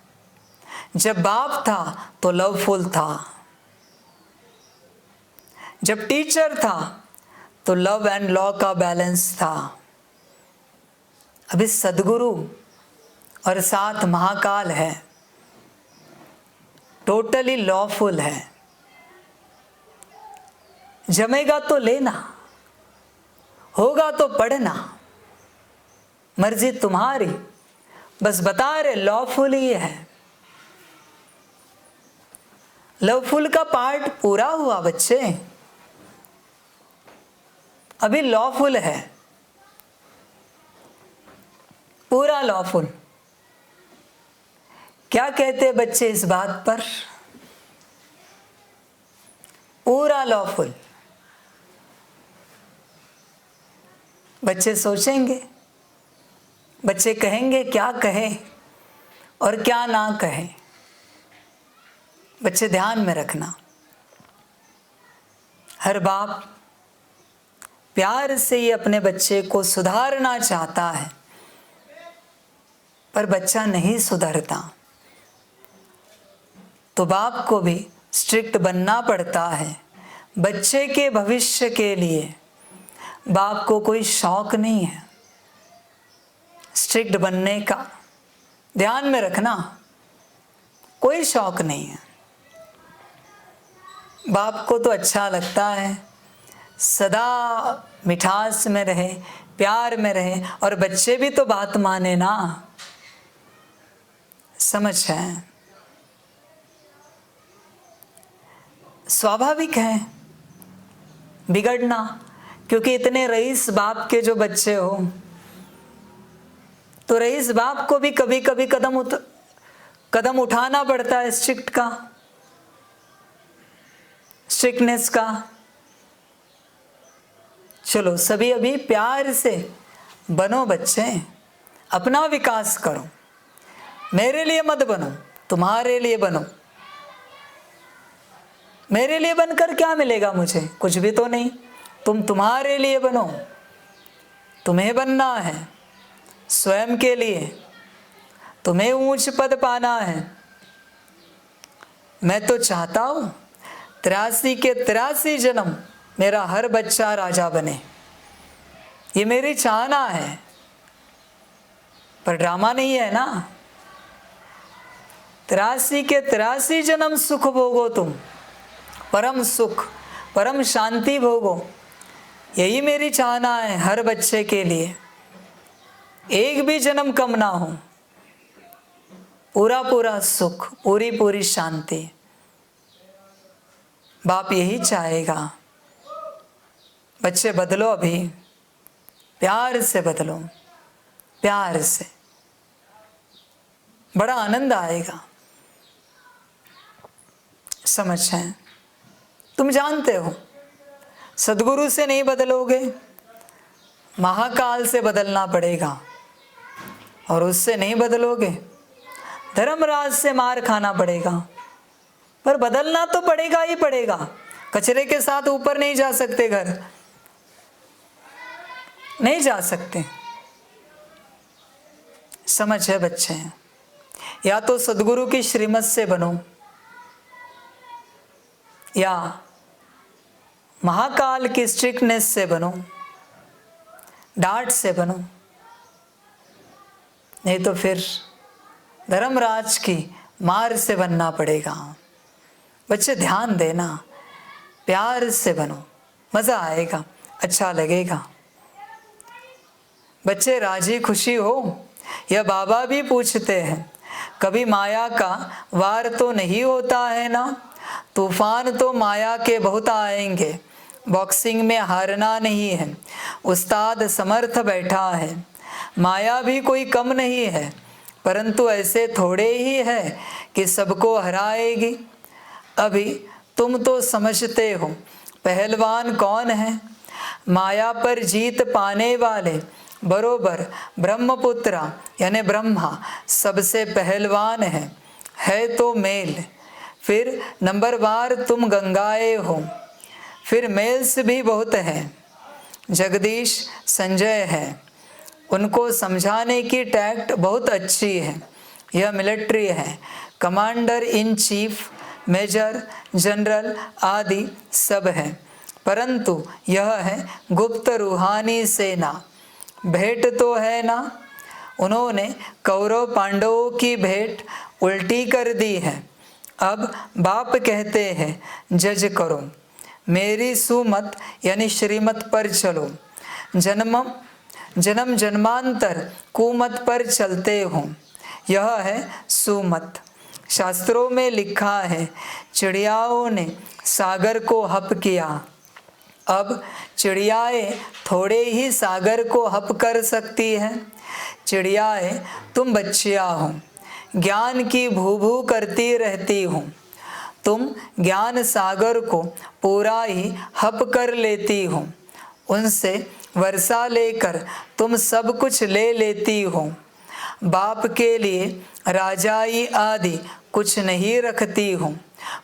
जब बाप था तो लवफुल था, जब टीचर था तो लव एंड लॉ का बैलेंस था। अभी सदगुरु और साथ महाकाल है, टोटली लॉफुल है। जमेगा तो लेना, होगा तो पढ़ना, मर्जी तुम्हारी। बस बता रहे लॉफुल ही है। लवफुल का पार्ट पूरा हुआ बच्चे, अभी लॉफुल है, पूरा लॉफुल। क्या कहते हैं बच्चे इस बात पर? पूरा लॉफुल। बच्चे सोचेंगे, बच्चे कहेंगे क्या कहें और क्या ना कहें। बच्चे ध्यान में रखना, हर बाप प्यार से ही अपने बच्चे को सुधारना चाहता है, पर बच्चा नहीं सुधरता तो बाप को भी स्ट्रिक्ट बनना पड़ता है। बच्चे के भविष्य के लिए बाप को कोई शौक नहीं है स्ट्रिक्ट बनने का। ध्यान में रखना, कोई शौक नहीं है। बाप को तो अच्छा लगता है सदा मिठास में रहे, प्यार में रहे, और बच्चे भी तो बात माने ना। समझ है, स्वाभाविक है बिगड़ना, क्योंकि इतने रईस बाप के जो बच्चे हो तो रईस बाप को भी कभी कभी कदम उठाना पड़ता है स्ट्रिक्टनेस का। चलो सभी अभी प्यार से बनो बच्चे, अपना विकास करो। मेरे लिए मत बनो, तुम्हारे लिए बनो। मेरे लिए बनकर क्या मिलेगा मुझे? कुछ भी तो नहीं। तुम तुम्हारे लिए बनो, तुम्हें बनना है स्वयं के लिए, तुम्हें ऊंच पद पाना है। मैं तो चाहता हूं 83 के 83 जन्म मेरा हर बच्चा राजा बने, ये मेरी चाहना है। पर ड्रामा नहीं है ना। 83 के 83 जन्म सुख भोगो तुम, परम सुख परम शांति भोगो, यही मेरी चाहना है हर बच्चे के लिए। एक भी जन्म कम ना हो, पूरा पूरा सुख, पूरी पूरी शांति। बाप यही चाहेगा। बच्चे बदलो, अभी प्यार से बदलो, प्यार से, बड़ा आनंद आएगा। समझ है? तुम जानते हो सदगुरु से नहीं बदलोगे, महाकाल से बदलना पड़ेगा, और उससे नहीं बदलोगे धर्मराज से मार खाना पड़ेगा। पर बदलना तो पड़ेगा ही पड़ेगा, कचरे के साथ ऊपर नहीं जा सकते, घर नहीं जा सकते। समझ है बच्चे? या तो सदगुरु की श्रीमत से बनो, या महाकाल की स्ट्रिक्टनेस से बनो, डांट से बनो, नहीं तो फिर धर्मराज की मार से बनना पड़ेगा। बच्चे ध्यान देना, प्यार से बनो, मज़ा आएगा, अच्छा लगेगा। बच्चे राजी खुशी हो, यह बाबा भी पूछते हैं, कभी माया का वार तो नहीं होता है ना? तूफान तो माया के बहुत आएंगे, बॉक्सिंग में हारना नहीं है, उस्ताद समर्थ बैठा है। माया भी कोई कम नहीं है, परंतु ऐसे थोड़े ही है कि सबको हराएगी। अभी तुम तो समझते हो पहलवान कौन है? माया पर जीत पाने वाले बरोबर ब्रह्मपुत्र यानी ब्रह्मा सबसे पहलवान है तो मेल। फिर नंबरवार तुम गंगाए हो, फिर मेल्स भी बहुत हैं। जगदीश संजय है, उनको समझाने की टैक्ट बहुत अच्छी है। यह मिलिट्री है, commander in chief, major, general आदि सब है, परंतु यह है गुप्त रूहानी सेना। भेंट तो है ना, उन्होंने कौरव पांडवों की भेंट उल्टी कर दी है। अब बाप कहते हैं जज करो, मेरी सुमत यानी श्रीमत पर चलो। जन्म जन्मांतर कुमत पर चलते हो, यह है सुमत। शास्त्रों में लिखा है चिड़ियाओं ने सागर को हप किया। अब चिड़ियाएँ थोड़े ही सागर को हप कर सकती हैं। चिड़ियाएँ तुम बच्चियाँ हो, ज्ञान की भू भू करती रहती हो। तुम ज्ञान सागर को पूरा ही हप कर लेती हो। उनसे वर्षा लेकर तुम सब कुछ ले लेती हो। बाप के लिए राजाई आदि कुछ नहीं रखती हो,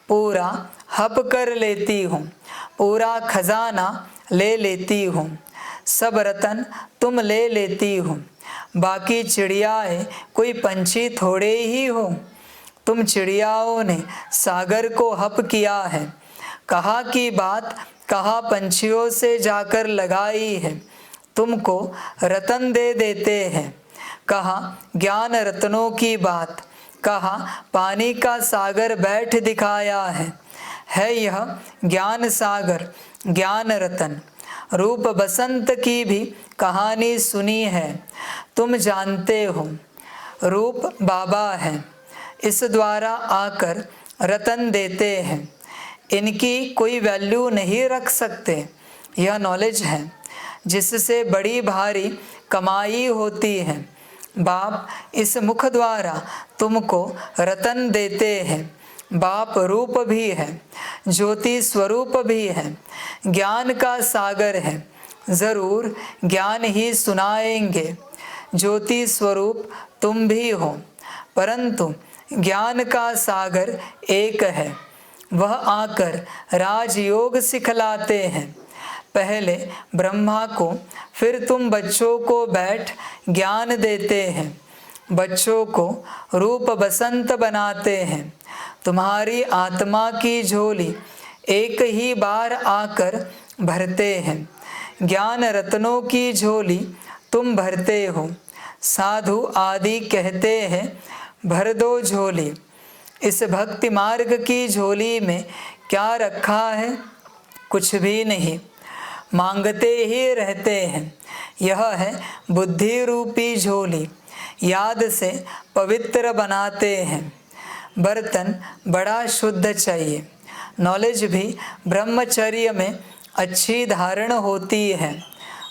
पूरा हप कर लेती हो, पूरा खजाना ले लेती हो। सब रतन तुम ले लेती हो। बाकी चिड़ियाएँ कोई पंछी थोड़े ही हो। तुम चिड़ियाओं ने सागर को हप किया है। कहा की बात कहा पंछियों से जाकर लगाई है। तुमको रतन दे देते हैं, कहा ज्ञान रत्नों की बात, कहा पानी का सागर बैठ दिखाया है यह ज्ञान सागर, ज्ञान रतन। रूप बसंत की भी कहानी सुनी है, तुम जानते हो। रूप बाबा है, इस द्वारा आकर रतन देते हैं। इनकी कोई वैल्यू नहीं रख सकते। यह नॉलेज है जिससे बड़ी भारी कमाई होती है। बाप इस मुख द्वारा तुमको रतन देते हैं। बाप रूप भी है, ज्योति स्वरूप भी है, ज्ञान का सागर है। ज़रूर ज्ञान ही सुनाएंगे। ज्योति स्वरूप तुम भी हो, परंतु ज्ञान का सागर एक है। वह आकर राजयोग सिखलाते हैं। पहले ब्रह्मा को, फिर तुम बच्चों को बैठ ज्ञान देते हैं। बच्चों को रूप बसंत बनाते हैं। तुम्हारी आत्मा की झोली एक ही बार आकर भरते हैं। ज्ञान रत्नों की झोली तुम भरते हो। साधु आदि कहते हैं भर दो झोली। इस भक्ति मार्ग की झोली में क्या रखा है? कुछ भी नहीं, मांगते ही रहते हैं। यह है बुद्धि रूपी झोली, याद से पवित्र बनाते हैं। बर्तन बड़ा शुद्ध चाहिए। नॉलेज भी ब्रह्मचर्य में अच्छी धारण होती है,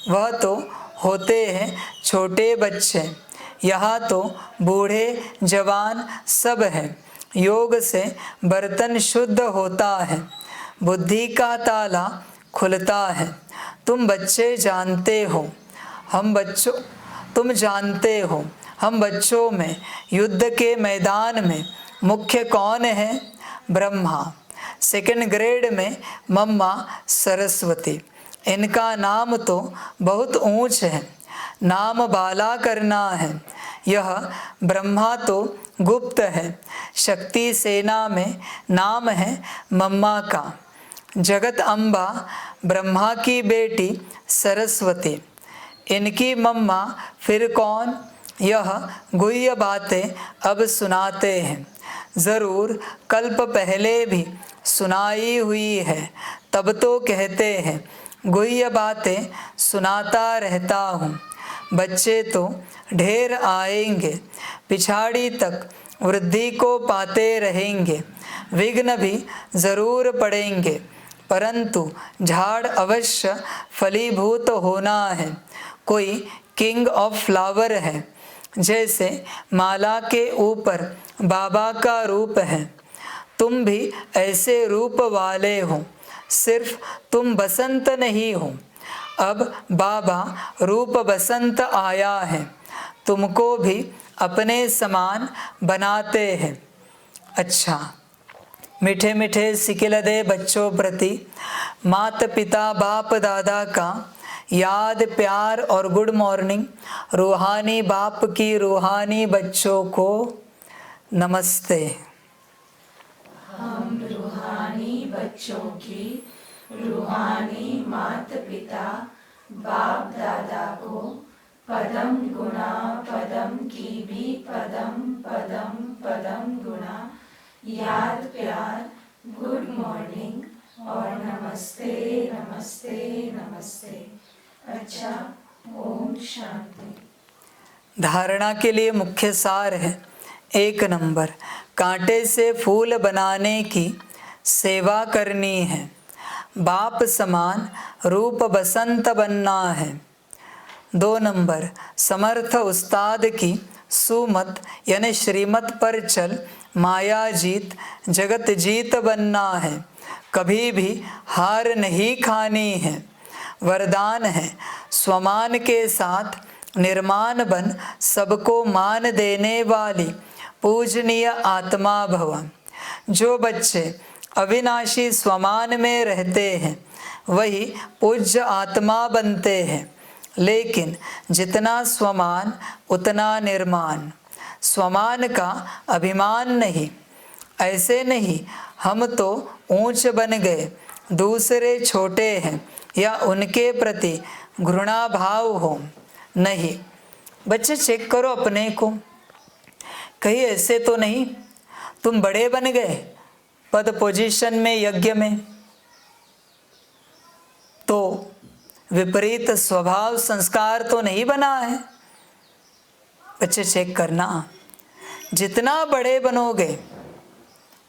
वह तो होते हैं छोटे बच्चे। यहाँ तो बूढ़े जवान सब हैं। योग से बर्तन शुद्ध होता है, बुद्धि का ताला खुलता है। तुम बच्चे जानते हो, तुम जानते हो हम बच्चों में युद्ध के मैदान में मुख्य कौन है? ब्रह्मा। सेकंड ग्रेड में मम्मा सरस्वती। इनका नाम तो बहुत ऊंच है, नाम बाला करना है। यह ब्रह्मा तो गुप्त है, शक्ति सेना में नाम है मम्मा का। जगत अम्बा ब्रह्मा की बेटी सरस्वती, इनकी मम्मा फिर कौन? यह गुह्य बातें अब सुनाते हैं, ज़रूर कल्प पहले भी सुनाई हुई है, तब तो कहते हैं गुह्य बातें सुनाता रहता हूँ। बच्चे तो ढेर आएंगे, पिछाड़ी तक वृद्धि को पाते रहेंगे, विघ्न भी ज़रूर पड़ेंगे, परंतु झाड़ अवश्य फलीभूत होना है। कोई किंग ऑफ फ्लावर है, जैसे माला के ऊपर बाबा का रूप है। तुम भी ऐसे रूप वाले हो, सिर्फ तुम बसंत नहीं हो। अब बाबा रूप बसंत आया है, तुमको भी अपने समान बनाते हैं। अच्छा, मीठे मीठे सिकिलदे बच्चों प्रति माता पिता बाप दादा का याद प्यार और गुड मॉर्निंग। रूहानी बाप की रूहानी बच्चों को नमस्ते। हम रूहानी बच्चों की रूहानी माता पिता बाप दादा को पदम गुणा पदम की भी पदम पदम पदम गुणा याद प्यार गुड मॉर्निंग और नमस्ते नमस्ते नमस्ते। अच्छा, ओम शांति। धारणा के लिए मुख्य सार है। 1 नंबर, कांटे से फूल बनाने की सेवा करनी है, बाप समान रूप बसंत बनना है। 2 नंबर, समर्थ उस्ताद की सुमत यानी श्रीमत पर चल माया जीत जगत जीत बनना है, कभी भी हार नहीं खानी है। वरदान है स्वमान के साथ निर्माण बन सबको मान देने वाली पूजनीय आत्मा भव। जो बच्चे अविनाशी स्वमान में रहते हैं वही पूज्य आत्मा बनते हैं, लेकिन जितना स्वमान उतना निर्माण। स्वमान का अभिमान नहीं। ऐसे नहीं हम तो ऊंच बन गए, दूसरे छोटे हैं या उनके प्रति घृणा भाव हो। नहीं, बच्चे चेक करो अपने को, कहीं ऐसे तो नहीं तुम बड़े बन गए पद पोजीशन में यज्ञ में, तो विपरीत स्वभाव संस्कार तो नहीं बना है। बच्चे चेक करना, जितना बड़े बनोगे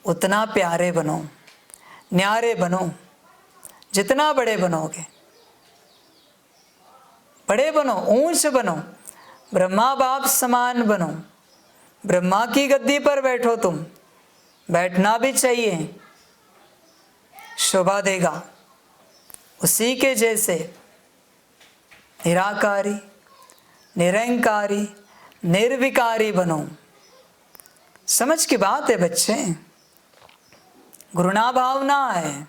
उतना प्यारे बनो, न्यारे बनो। जितना बड़े बनोगे, बड़े बनो, ऊंच बनो, ब्रह्मा बाप समान बनो। ब्रह्मा की गद्दी पर बैठो, तुम बैठना भी चाहिए, शोभा देगा। उसी के जैसे निराकारी निरंकारी निर्विकारी बनो। समझ की बात है बच्चे, घृणा भावना है,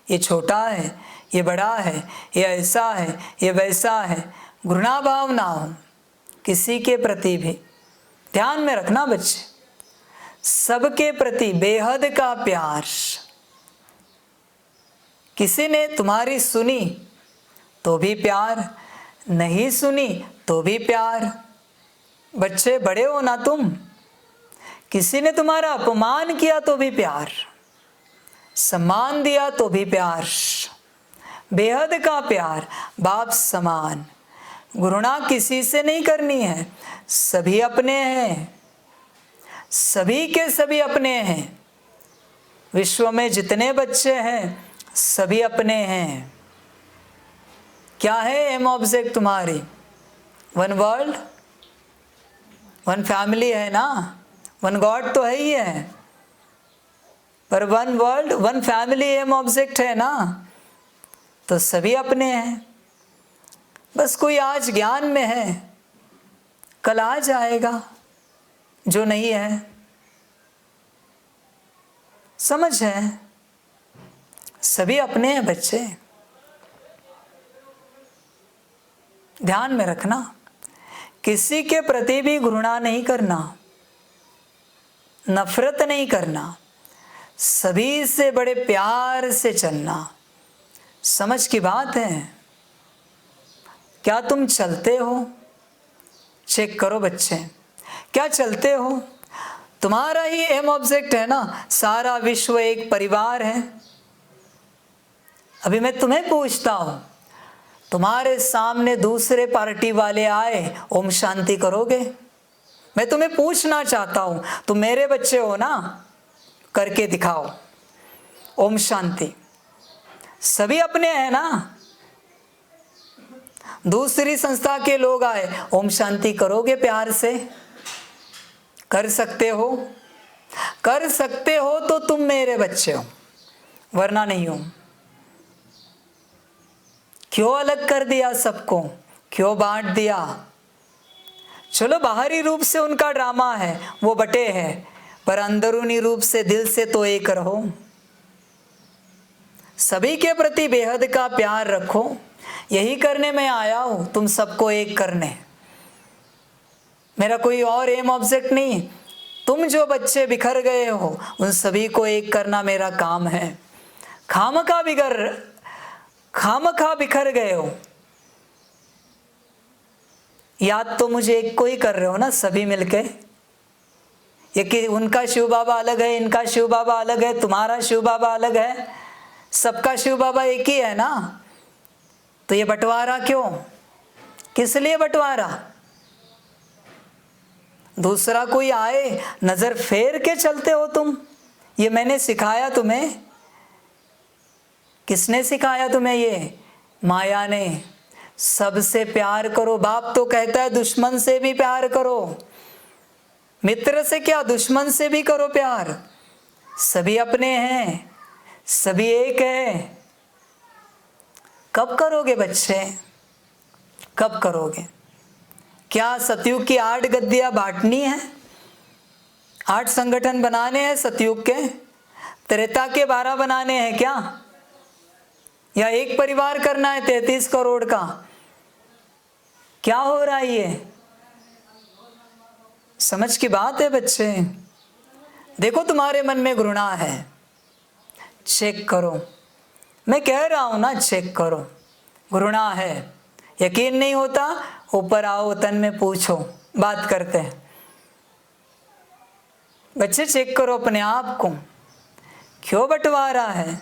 ये छोटा है, ये बड़ा है, ये ऐसा है, ये वैसा है, घृणा भावना हो किसी के प्रति भी। ध्यान में रखना बच्चे, सबके प्रति बेहद का प्यार। किसी ने तुम्हारी सुनी तो भी प्यार, नहीं सुनी तो भी प्यार। बच्चे बड़े हो ना तुम, किसी ने तुम्हारा अपमान किया तो भी प्यार, सम्मान दिया तो भी प्यार, बेहद का प्यार, बाप समान। घृणा किसी से नहीं करनी है, सभी अपने हैं, सभी के सभी अपने हैं। विश्व में जितने बच्चे हैं सभी अपने हैं। क्या है एम ऑब्जेक्ट तुम्हारी? वन वर्ल्ड, वन फैमिली है ना, वन गॉड तो है ही है, पर one world one family aim object है ना, तो सभी अपने हैं। बस कोई आज ज्ञान में है, कल आ जाएगा जो नहीं है। समझ है? सभी अपने हैं बच्चे। ध्यान में रखना, किसी के प्रति भी घृणा नहीं करना, नफरत नहीं करना, सभी से बड़े प्यार से चलना। समझ की बात है। क्या तुम चलते हो? चेक करो बच्चे, क्या चलते हो? तुम्हारा ही एम ऑब्जेक्ट है ना, सारा विश्व एक परिवार है। अभी मैं तुम्हें पूछता हूं, तुम्हारे सामने दूसरे पार्टी वाले आए, ओम शांति करोगे? मैं तुम्हें पूछना चाहता हूं, तुम मेरे बच्चे हो ना, करके दिखाओ ओम शांति। सभी अपने हैं ना। दूसरी संस्था के लोग आए, ओम शांति करोगे प्यार से? कर सकते हो? कर सकते हो तो तुम मेरे बच्चे हो, वरना नहीं हो। क्यों अलग कर दिया सबको? क्यों बांट दिया? चलो बाहरी रूप से उनका ड्रामा है, वो बटे हैं, पर अंदरूनी रूप से दिल से तो एक रहो। सभी के प्रति बेहद का प्यार रखो। यही करने मैं आया हूं, तुम सबको एक करने। मेरा कोई और एम ऑब्जेक्ट नहीं। तुम जो बच्चे बिखर गए हो, उन सभी को एक करना मेरा काम है। खामखा बिखर गए हो, याद तो मुझे एक को ही कर रहे हो ना सभी मिलके। ये कि उनका शिव बाबा अलग है, इनका शिव बाबा अलग है, तुम्हारा शिव बाबा अलग है, सबका शिव बाबा एक ही है ना। तो ये बंटवारा क्यों? किस लिए बंटवारा? दूसरा कोई आए, नजर फेर के चलते हो तुम। ये मैंने सिखाया तुम्हें? किसने सिखाया तुम्हें ये? माया ने। सबसे प्यार करो। बाप तो कहता है दुश्मन से भी प्यार करो। मित्र से क्या, दुश्मन से भी करो प्यार। सभी अपने हैं, सभी एक है। कब करोगे बच्चे? कब करोगे? क्या सतयुग की 8 गद्दियां बांटनी है? 8 संगठन बनाने हैं सतयुग के? त्रेता के 12 बनाने हैं क्या? या एक परिवार करना है 33 करोड़ का? क्या हो रहा है ये? समझ की बात है बच्चे। देखो तुम्हारे मन में घृणा है, चेक करो। मैं कह रहा हूं ना, चेक करो। घृणा है, यकीन नहीं होता, ऊपर आओ, तन में पूछो, बात करते हैं। बच्चे चेक करो अपने आप को। क्यों बंटवारा है?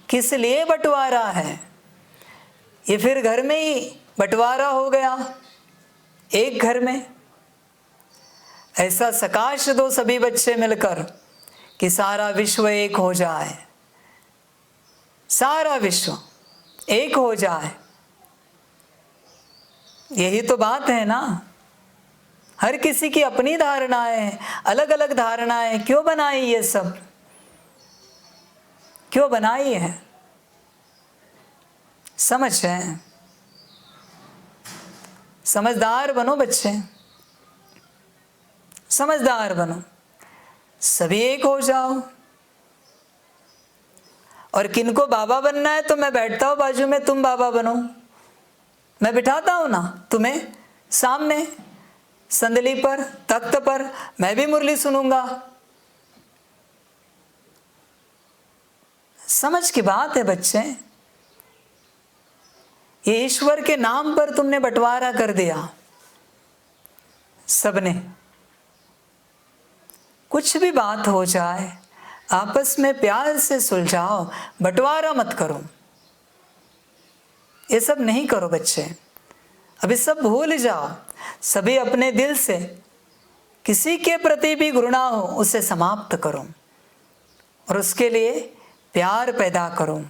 किस लिए बंटवारा है? ये फिर घर में ही बंटवारा हो गया, एक घर में। ऐसा सकाश दो सभी बच्चे मिलकर कि सारा विश्व एक हो जाए, सारा विश्व एक हो जाए। यही तो बात है ना। हर किसी की अपनी धारणाएं हैं, अलग अलग धारणाएं। क्यों बनाई ये सब? क्यों बनाई है? समझ है? समझदार बनो बच्चे, समझदार बनो। सभी एक हो जाओ। और किनको बाबा बनना है तो मैं बैठता हूं बाजू में, तुम बाबा बनो। मैं बिठाता हूं ना तुम्हें सामने संदली पर, तख्त पर, मैं भी मुरली सुनूंगा। समझ की बात है बच्चे। ये ईश्वर के नाम पर तुमने बंटवारा कर दिया सबने। कुछ भी बात हो जाए, आपस में प्यार से सुलझाओ, बंटवारा मत करो। ये सब नहीं करो बच्चे। अभी सब भूल जाओ। सभी अपने दिल से किसी के प्रति भी घृणा हो उसे समाप्त करो, और उसके लिए प्यार पैदा करो।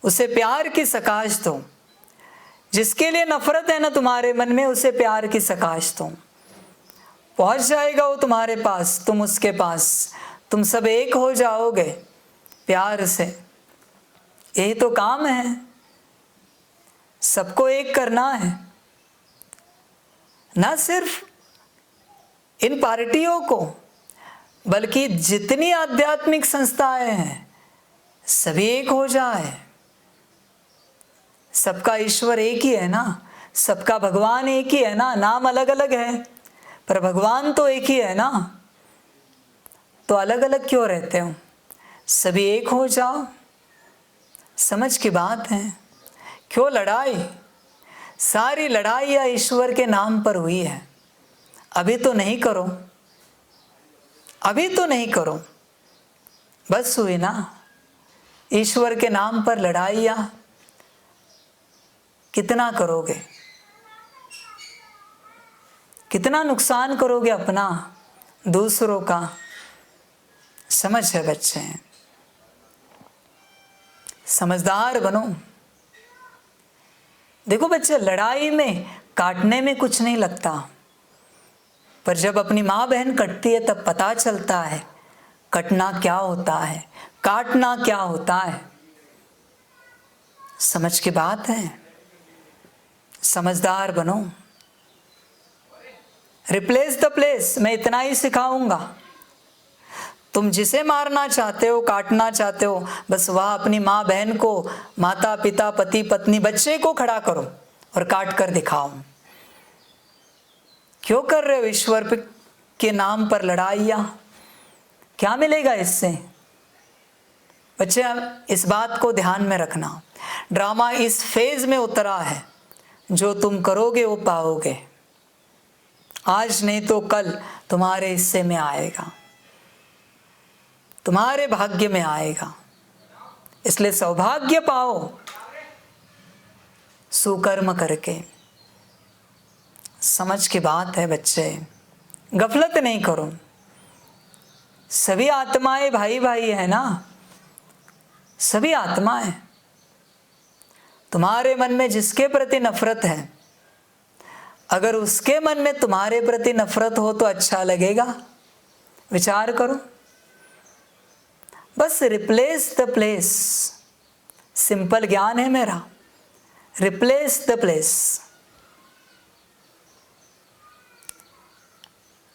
उसे प्यार की सकाश दो। जिसके लिए नफरत है ना तुम्हारे मन में, उसे प्यार की सकाश दो। पहुंच जाएगा वो तुम्हारे पास, तुम उसके पास, तुम सब एक हो जाओगे प्यार से। यही तो काम है, सबको एक करना है। ना सिर्फ इन पार्टियों को, बल्कि जितनी आध्यात्मिक संस्थाएं हैं सभी एक हो जाए। सबका ईश्वर एक ही है ना, सबका भगवान एक ही है ना, नाम अलग अलग है पर भगवान तो एक ही है ना। तो अलग अलग क्यों रहते हो, सभी एक हो जाओ। समझ की बात है। क्यों लड़ाई, सारी लड़ाई या ईश्वर के नाम पर हुई है। अभी तो नहीं करो, अभी तो नहीं करो, बस हुई ना ईश्वर के नाम पर लड़ाइयाँ। कितना करोगे, कितना नुकसान करोगे अपना, दूसरों का। समझ है बच्चे, समझदार बनो। देखो बच्चे, लड़ाई में काटने में कुछ नहीं लगता, पर जब अपनी माँ बहन कटती है तब पता चलता है कटना क्या होता है, काटना क्या होता है। समझ की बात है, समझदार बनो। रिप्लेस द प्लेस, मैं इतना ही सिखाऊंगा। तुम जिसे मारना चाहते हो, काटना चाहते हो, बस वह अपनी माँ बहन को, माता पिता, पति पत्नी, बच्चे को खड़ा करो और काट कर दिखाओ। क्यों कर रहे हो ईश्वर के नाम पर लड़ाइयाँ? क्या मिलेगा इससे? बच्चे इस बात को ध्यान में रखना। ड्रामा इस फेज में उतरा है, जो तुम करोगे वो पाओगे। आज नहीं तो कल तुम्हारे हिस्से में आएगा, तुम्हारे भाग्य में आएगा। इसलिए सौभाग्य पाओ सुकर्म करके। समझ की बात है बच्चे, गफलत नहीं करो। सभी आत्माएं भाई भाई है ना, सभी आत्माएं। तुम्हारे मन में जिसके प्रति नफरत है, अगर उसके मन में तुम्हारे प्रति नफरत हो तो अच्छा लगेगा? विचार करो। बस रिप्लेस द प्लेस, सिंपल ज्ञान है मेरा। रिप्लेस द प्लेस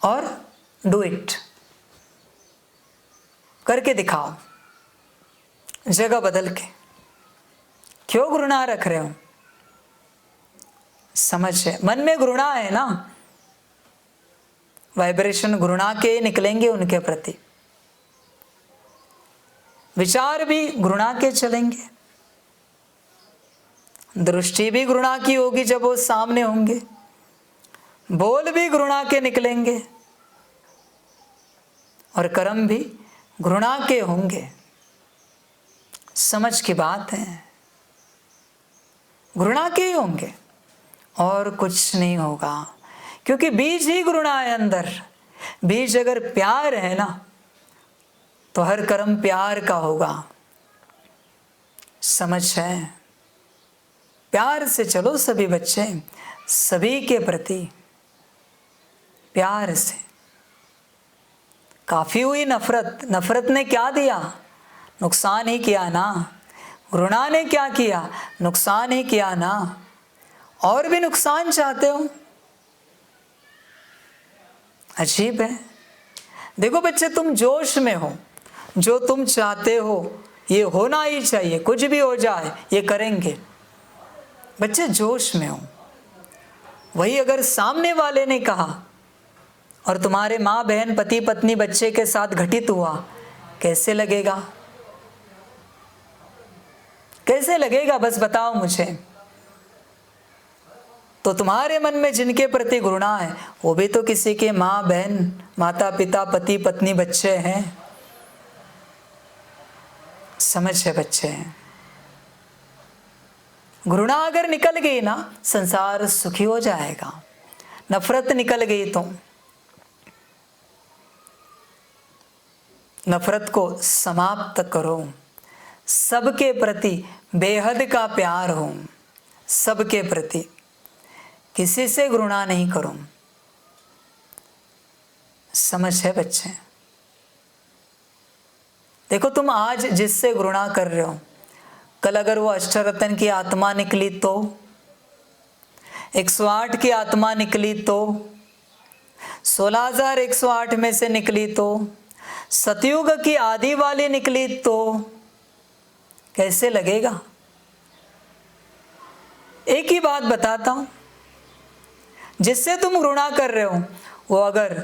और डू इट, करके दिखाओ, जगह बदल के। क्यों घृणा रख रहे हो? समझ है, मन में घृणा है ना, वाइब्रेशन घृणा के निकलेंगे उनके प्रति, विचार भी घृणा के चलेंगे, दृष्टि भी घृणा की होगी जब वो सामने होंगे, बोल भी घृणा के निकलेंगे और कर्म भी घृणा के होंगे। समझ की बात है, घृणा के ही होंगे और कुछ नहीं होगा, क्योंकि बीज ही घृणा है अंदर। बीज अगर प्यार है ना तो हर कर्म प्यार का होगा। समझ है, प्यार से चलो सभी बच्चे, सभी के प्रति प्यार से। काफी हुई नफरत, नफरत ने क्या दिया? नुकसान ही किया ना। घृणा ने क्या किया? नुकसान ही किया ना। और भी नुकसान चाहते हो? अजीब है। देखो बच्चे, तुम जोश में हो, जो तुम चाहते हो ये होना ही चाहिए, कुछ भी हो जाए ये करेंगे। बच्चे जोश में हो। वही अगर सामने वाले ने कहा और तुम्हारे माँ बहन, पति पत्नी, बच्चे के साथ घटित हुआ, कैसे लगेगा? कैसे लगेगा बस बताओ मुझे। तो तुम्हारे मन में जिनके प्रति घृणा है वो भी तो किसी के माँ बहन, माता पिता, पति पत्नी, बच्चे हैं। समझ है बच्चे, घृणा अगर निकल गई ना संसार सुखी हो जाएगा। नफरत निकल गई तो नफरत को समाप्त करो। सबके प्रति बेहद का प्यार हो, सबके प्रति, किसी से घृणा नहीं करो। समझ है बच्चे? देखो तुम आज जिससे घृणा कर रहे हो, कल अगर वो अष्टरत्न की आत्मा निकली तो, 108 की आत्मा निकली तो, 16,108 में से निकली तो, सतयुग की आदि वाली निकली तो कैसे लगेगा? एक ही बात बताता हूं, जिससे तुम घृणा कर रहे हो वो अगर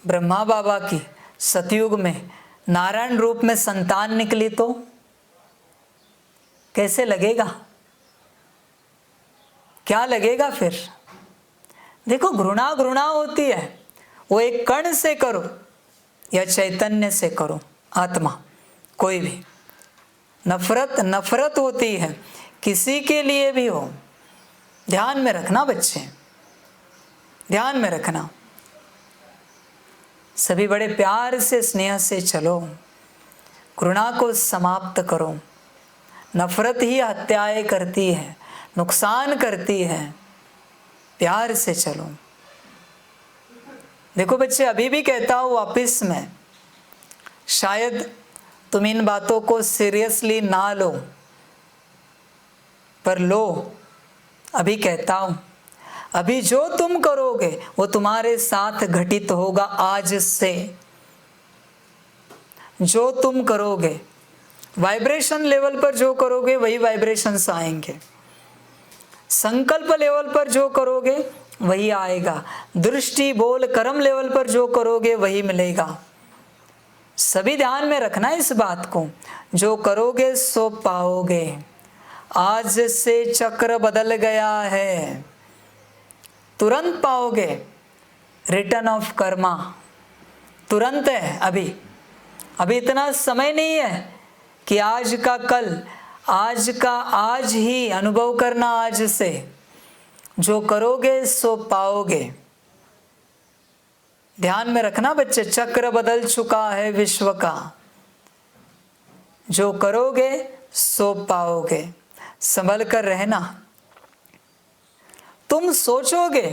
ब्रह्मा बाबा की सतयुग में नारायण रूप में संतान निकली तो कैसे लगेगा? क्या लगेगा फिर? देखो घृणा घृणा होती है, वो एक कण से करो या चैतन्य से करो, आत्मा कोई भी, नफरत नफरत होती है, किसी के लिए भी हो। ध्यान में रखना बच्चे, ध्यान में रखना। सभी बड़े प्यार से स्नेह से चलो, घृणा को समाप्त करो। नफरत ही हत्याएं करती है, नुकसान करती है। प्यार से चलो। देखो बच्चे, अभी भी कहता हूं वापिस में, शायद तुम इन बातों को सीरियसली ना लो, पर लो। अभी कहता हूं, अभी जो तुम करोगे वो तुम्हारे साथ घटित होगा। आज से जो तुम करोगे, वाइब्रेशन लेवल पर जो करोगे वही वाइब्रेशंस आएंगे। संकल्प लेवल पर जो करोगे वही आएगा। दृष्टि बोल कर्म लेवल पर जो करोगे वही मिलेगा। सभी ध्यान में रखना इस बात को, जो करोगे सो पाओगे। आज से चक्र बदल गया है, तुरंत पाओगे। रिटर्न ऑफ कर्मा तुरंत है। अभी इतना समय नहीं है कि आज का कल, आज का आज ही अनुभव करना। आज से जो करोगे सो पाओगे। ध्यान में रखना बच्चे, चक्र बदल चुका है विश्व का। जो करोगे सो पाओगे। संभल कर रहना। तुम सोचोगे,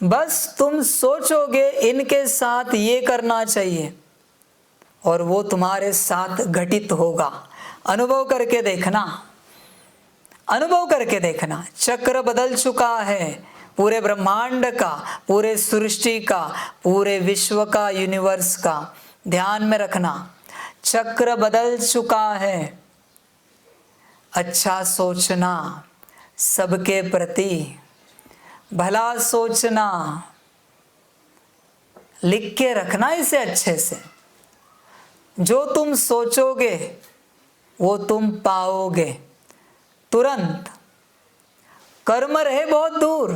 बस तुम सोचोगे इनके साथ ये करना चाहिए, और वो तुम्हारे साथ घटित होगा। अनुभव करके देखना, अनुभव करके देखना। चक्र बदल चुका है पूरे ब्रह्मांड का, पूरे सृष्टि का, पूरे विश्व का, यूनिवर्स का। ध्यान में रखना, चक्र बदल चुका है। अच्छा सोचना, सबके प्रति भला सोचना। लिख के रखना इसे अच्छे से। जो तुम सोचोगे वो तुम पाओगे तुरंत। कर्म रहे बहुत दूर,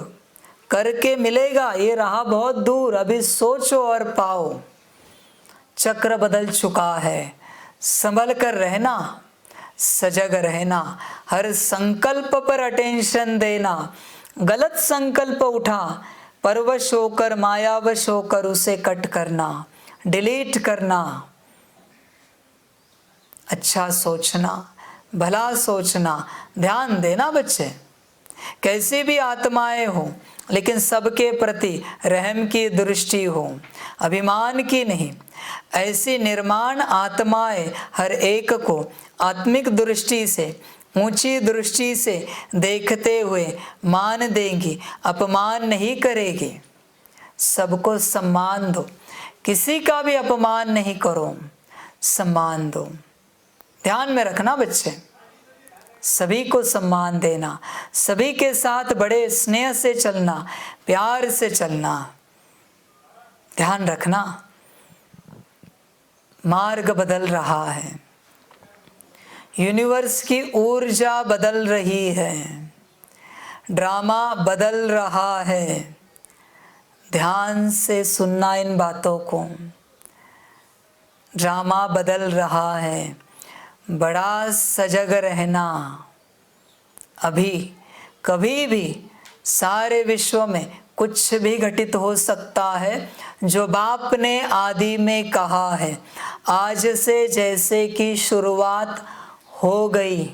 करके मिलेगा, ये रहा बहुत दूर। अभी सोचो और पाओ। चक्र बदल चुका है। संभल कर रहना, सजग रहना। हर संकल्प पर अटेंशन देना। गलत संकल्प उठा, परवश होकर, मायावश होकर उसे कट करना, डिलीट करना। अच्छा सोचना, भला सोचना। ध्यान देना बच्चे, कैसी भी आत्माएं हो, लेकिन सबके प्रति रहम की दृष्टि हो, अभिमान की नहीं। ऐसी निर्माण आत्माएं हर एक को आत्मिक दृष्टि से, ऊंची दृष्टि से देखते हुए मान देंगी, अपमान नहीं करेगी। सबको सम्मान दो, किसी का भी अपमान नहीं करो, सम्मान दो। ध्यान में रखना बच्चे, सभी को सम्मान देना, सभी के साथ बड़े स्नेह से चलना, प्यार से चलना। ध्यान रखना, मार्ग बदल रहा है, यूनिवर्स की ऊर्जा बदल रही है, ड्रामा बदल रहा है। ध्यान से सुनना इन बातों को। ड्रामा बदल रहा है, बड़ा सजग रहना। अभी कभी भी सारे विश्व में कुछ भी घटित हो सकता है। जो बाप ने आदि में कहा है, आज से जैसे कि शुरुआत हो गई,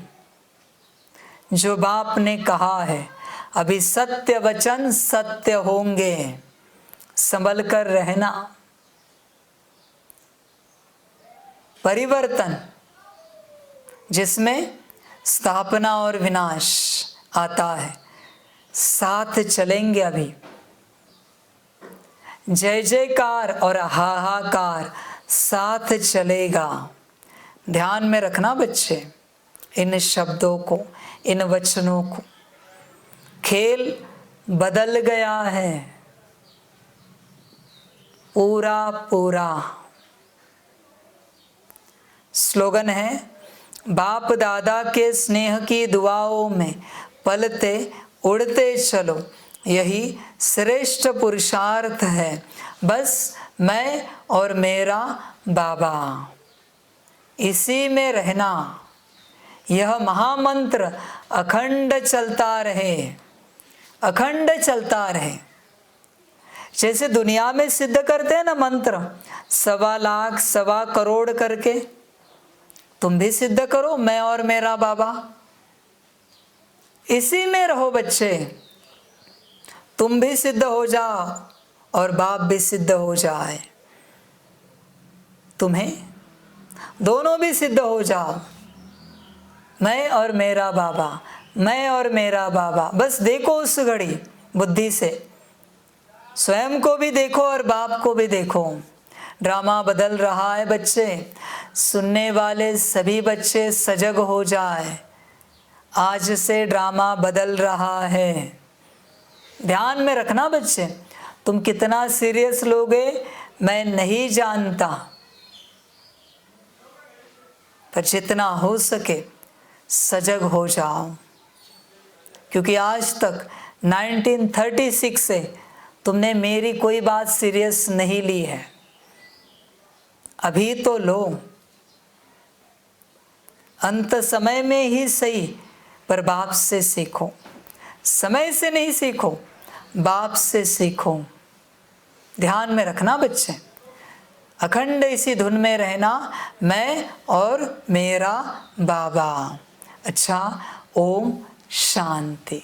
जो बाप ने कहा है, अभी सत्य वचन सत्य होंगे, संभल कर रहना। परिवर्तन जिसमें स्थापना और विनाश आता है, साथ चलेंगे। अभी जय जयकार और हाहाकार साथ चलेगा। ध्यान में रखना बच्चे इन शब्दों को, इन वचनों को। खेल बदल गया है पूरा पूरा। स्लोगन है, बाप दादा के स्नेह की दुआओं में पलते उड़ते चलो, यही श्रेष्ठ पुरुषार्थ है। बस मैं और मेरा बाबा, इसी में रहना। यह महामंत्र अखंड चलता रहे, अखंड चलता रहे। जैसे दुनिया में सिद्ध करते हैं ना मंत्र, 1.25 लाख 1.25 करोड़ करके, तुम भी सिद्ध करो, मैं और मेरा बाबा। इसी में रहो बच्चे, तुम भी सिद्ध हो जाओ और बाप भी सिद्ध हो जाए। तुम्हें दोनों भी सिद्ध हो जाओ, मैं और मेरा बाबा, मैं और मेरा बाबा। बस देखो उस घड़ी बुद्धि से, स्वयं को भी देखो और बाप को भी देखो। ड्रामा बदल रहा है बच्चे, सुनने वाले सभी बच्चे सजग हो जाए। आज से ड्रामा बदल रहा है। ध्यान में रखना बच्चे, तुम कितना सीरियस लोगे मैं नहीं जानता, पर जितना हो सके सजग हो जाओ। क्योंकि आज तक 1936 से तुमने मेरी कोई बात सीरियस नहीं ली है। अभी तो लो, अंत समय में ही सही, पर बाप से सीखो। समय से नहीं सीखो, बाप से सीखो। ध्यान में रखना बच्चे, अखंड इसी धुन में रहना, मैं और मेरा बाबा। अच्छा, ओम शांति।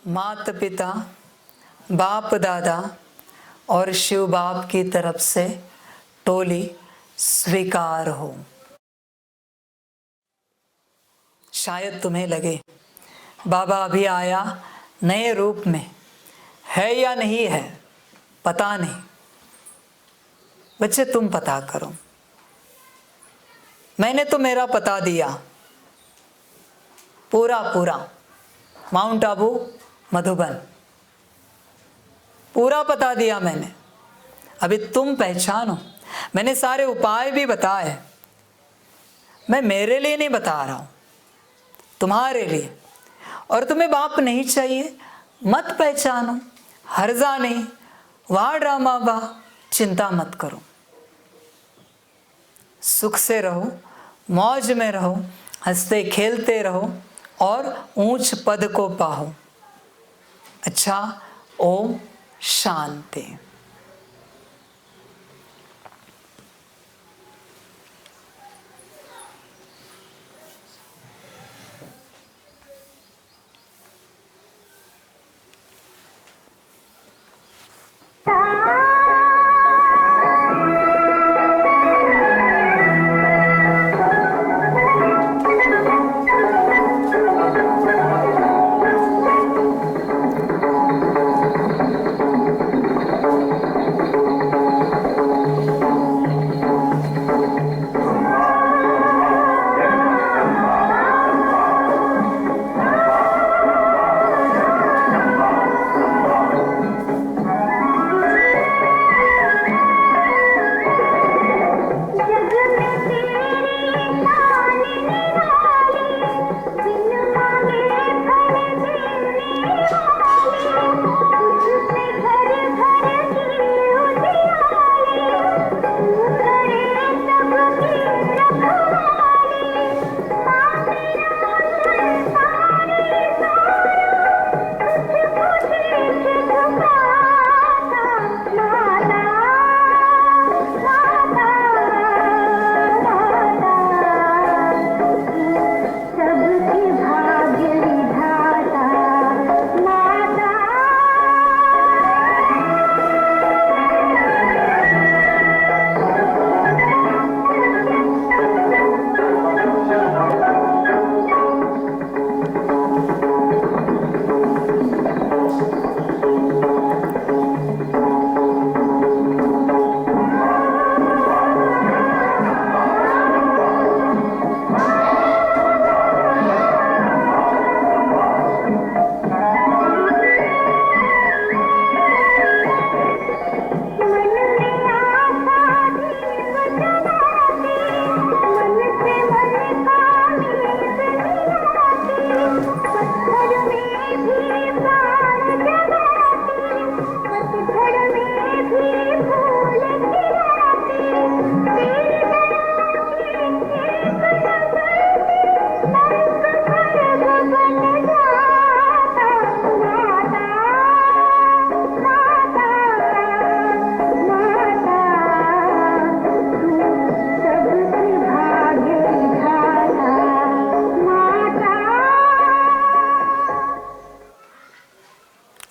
माता पिता, बाप दादा और शिव बाप की तरफ से टोली स्वीकार हो। शायद तुम्हें लगे बाबा अभी आया नए रूप में, है या नहीं है पता नहीं। बच्चे तुम पता करो, मैंने तो मेरा पता दिया पूरा पूरा। माउंट आबू मधुबन पूरा पता दिया मैंने। अभी तुम पहचानो, मैंने सारे उपाय भी बताए। मैं मेरे लिए नहीं बता रहा हूं, तुम्हारे लिए। और तुम्हें बाप नहीं चाहिए, मत पहचानो, हर्जा नहीं, वाह ड्रामा वाह, चिंता मत करो। सुख से रहो, मौज में रहो, हंसते खेलते रहो और ऊंच पद को पाओ। अच्छा, ओम शांति।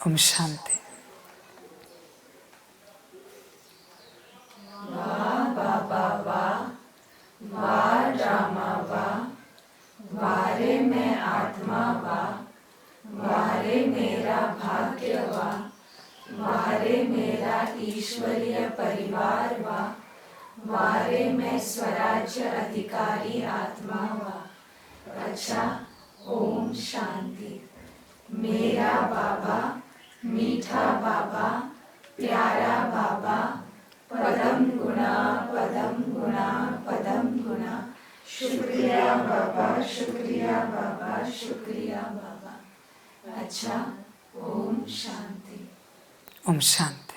ओम शांति। वाह ड्रामा वाह, वारे मैं आत्मा वाह, वारे मेरा भाग्य वाह, वारे मेरा ईश्वरीय परिवार वाह, वारे मैं स्वराज्य अधिकारी आत्मा वाह। अच्छा, ओम शांति। मेरा बाबा, मीठा बाबा, प्यारा बाबा, पदम गुणा पदम गुणा पदम गुणा। शुक्रिया बाबा, शुक्रिया बाबा, शुक्रिया बाबा। अच्छा, ओम शांति। ओम शांति।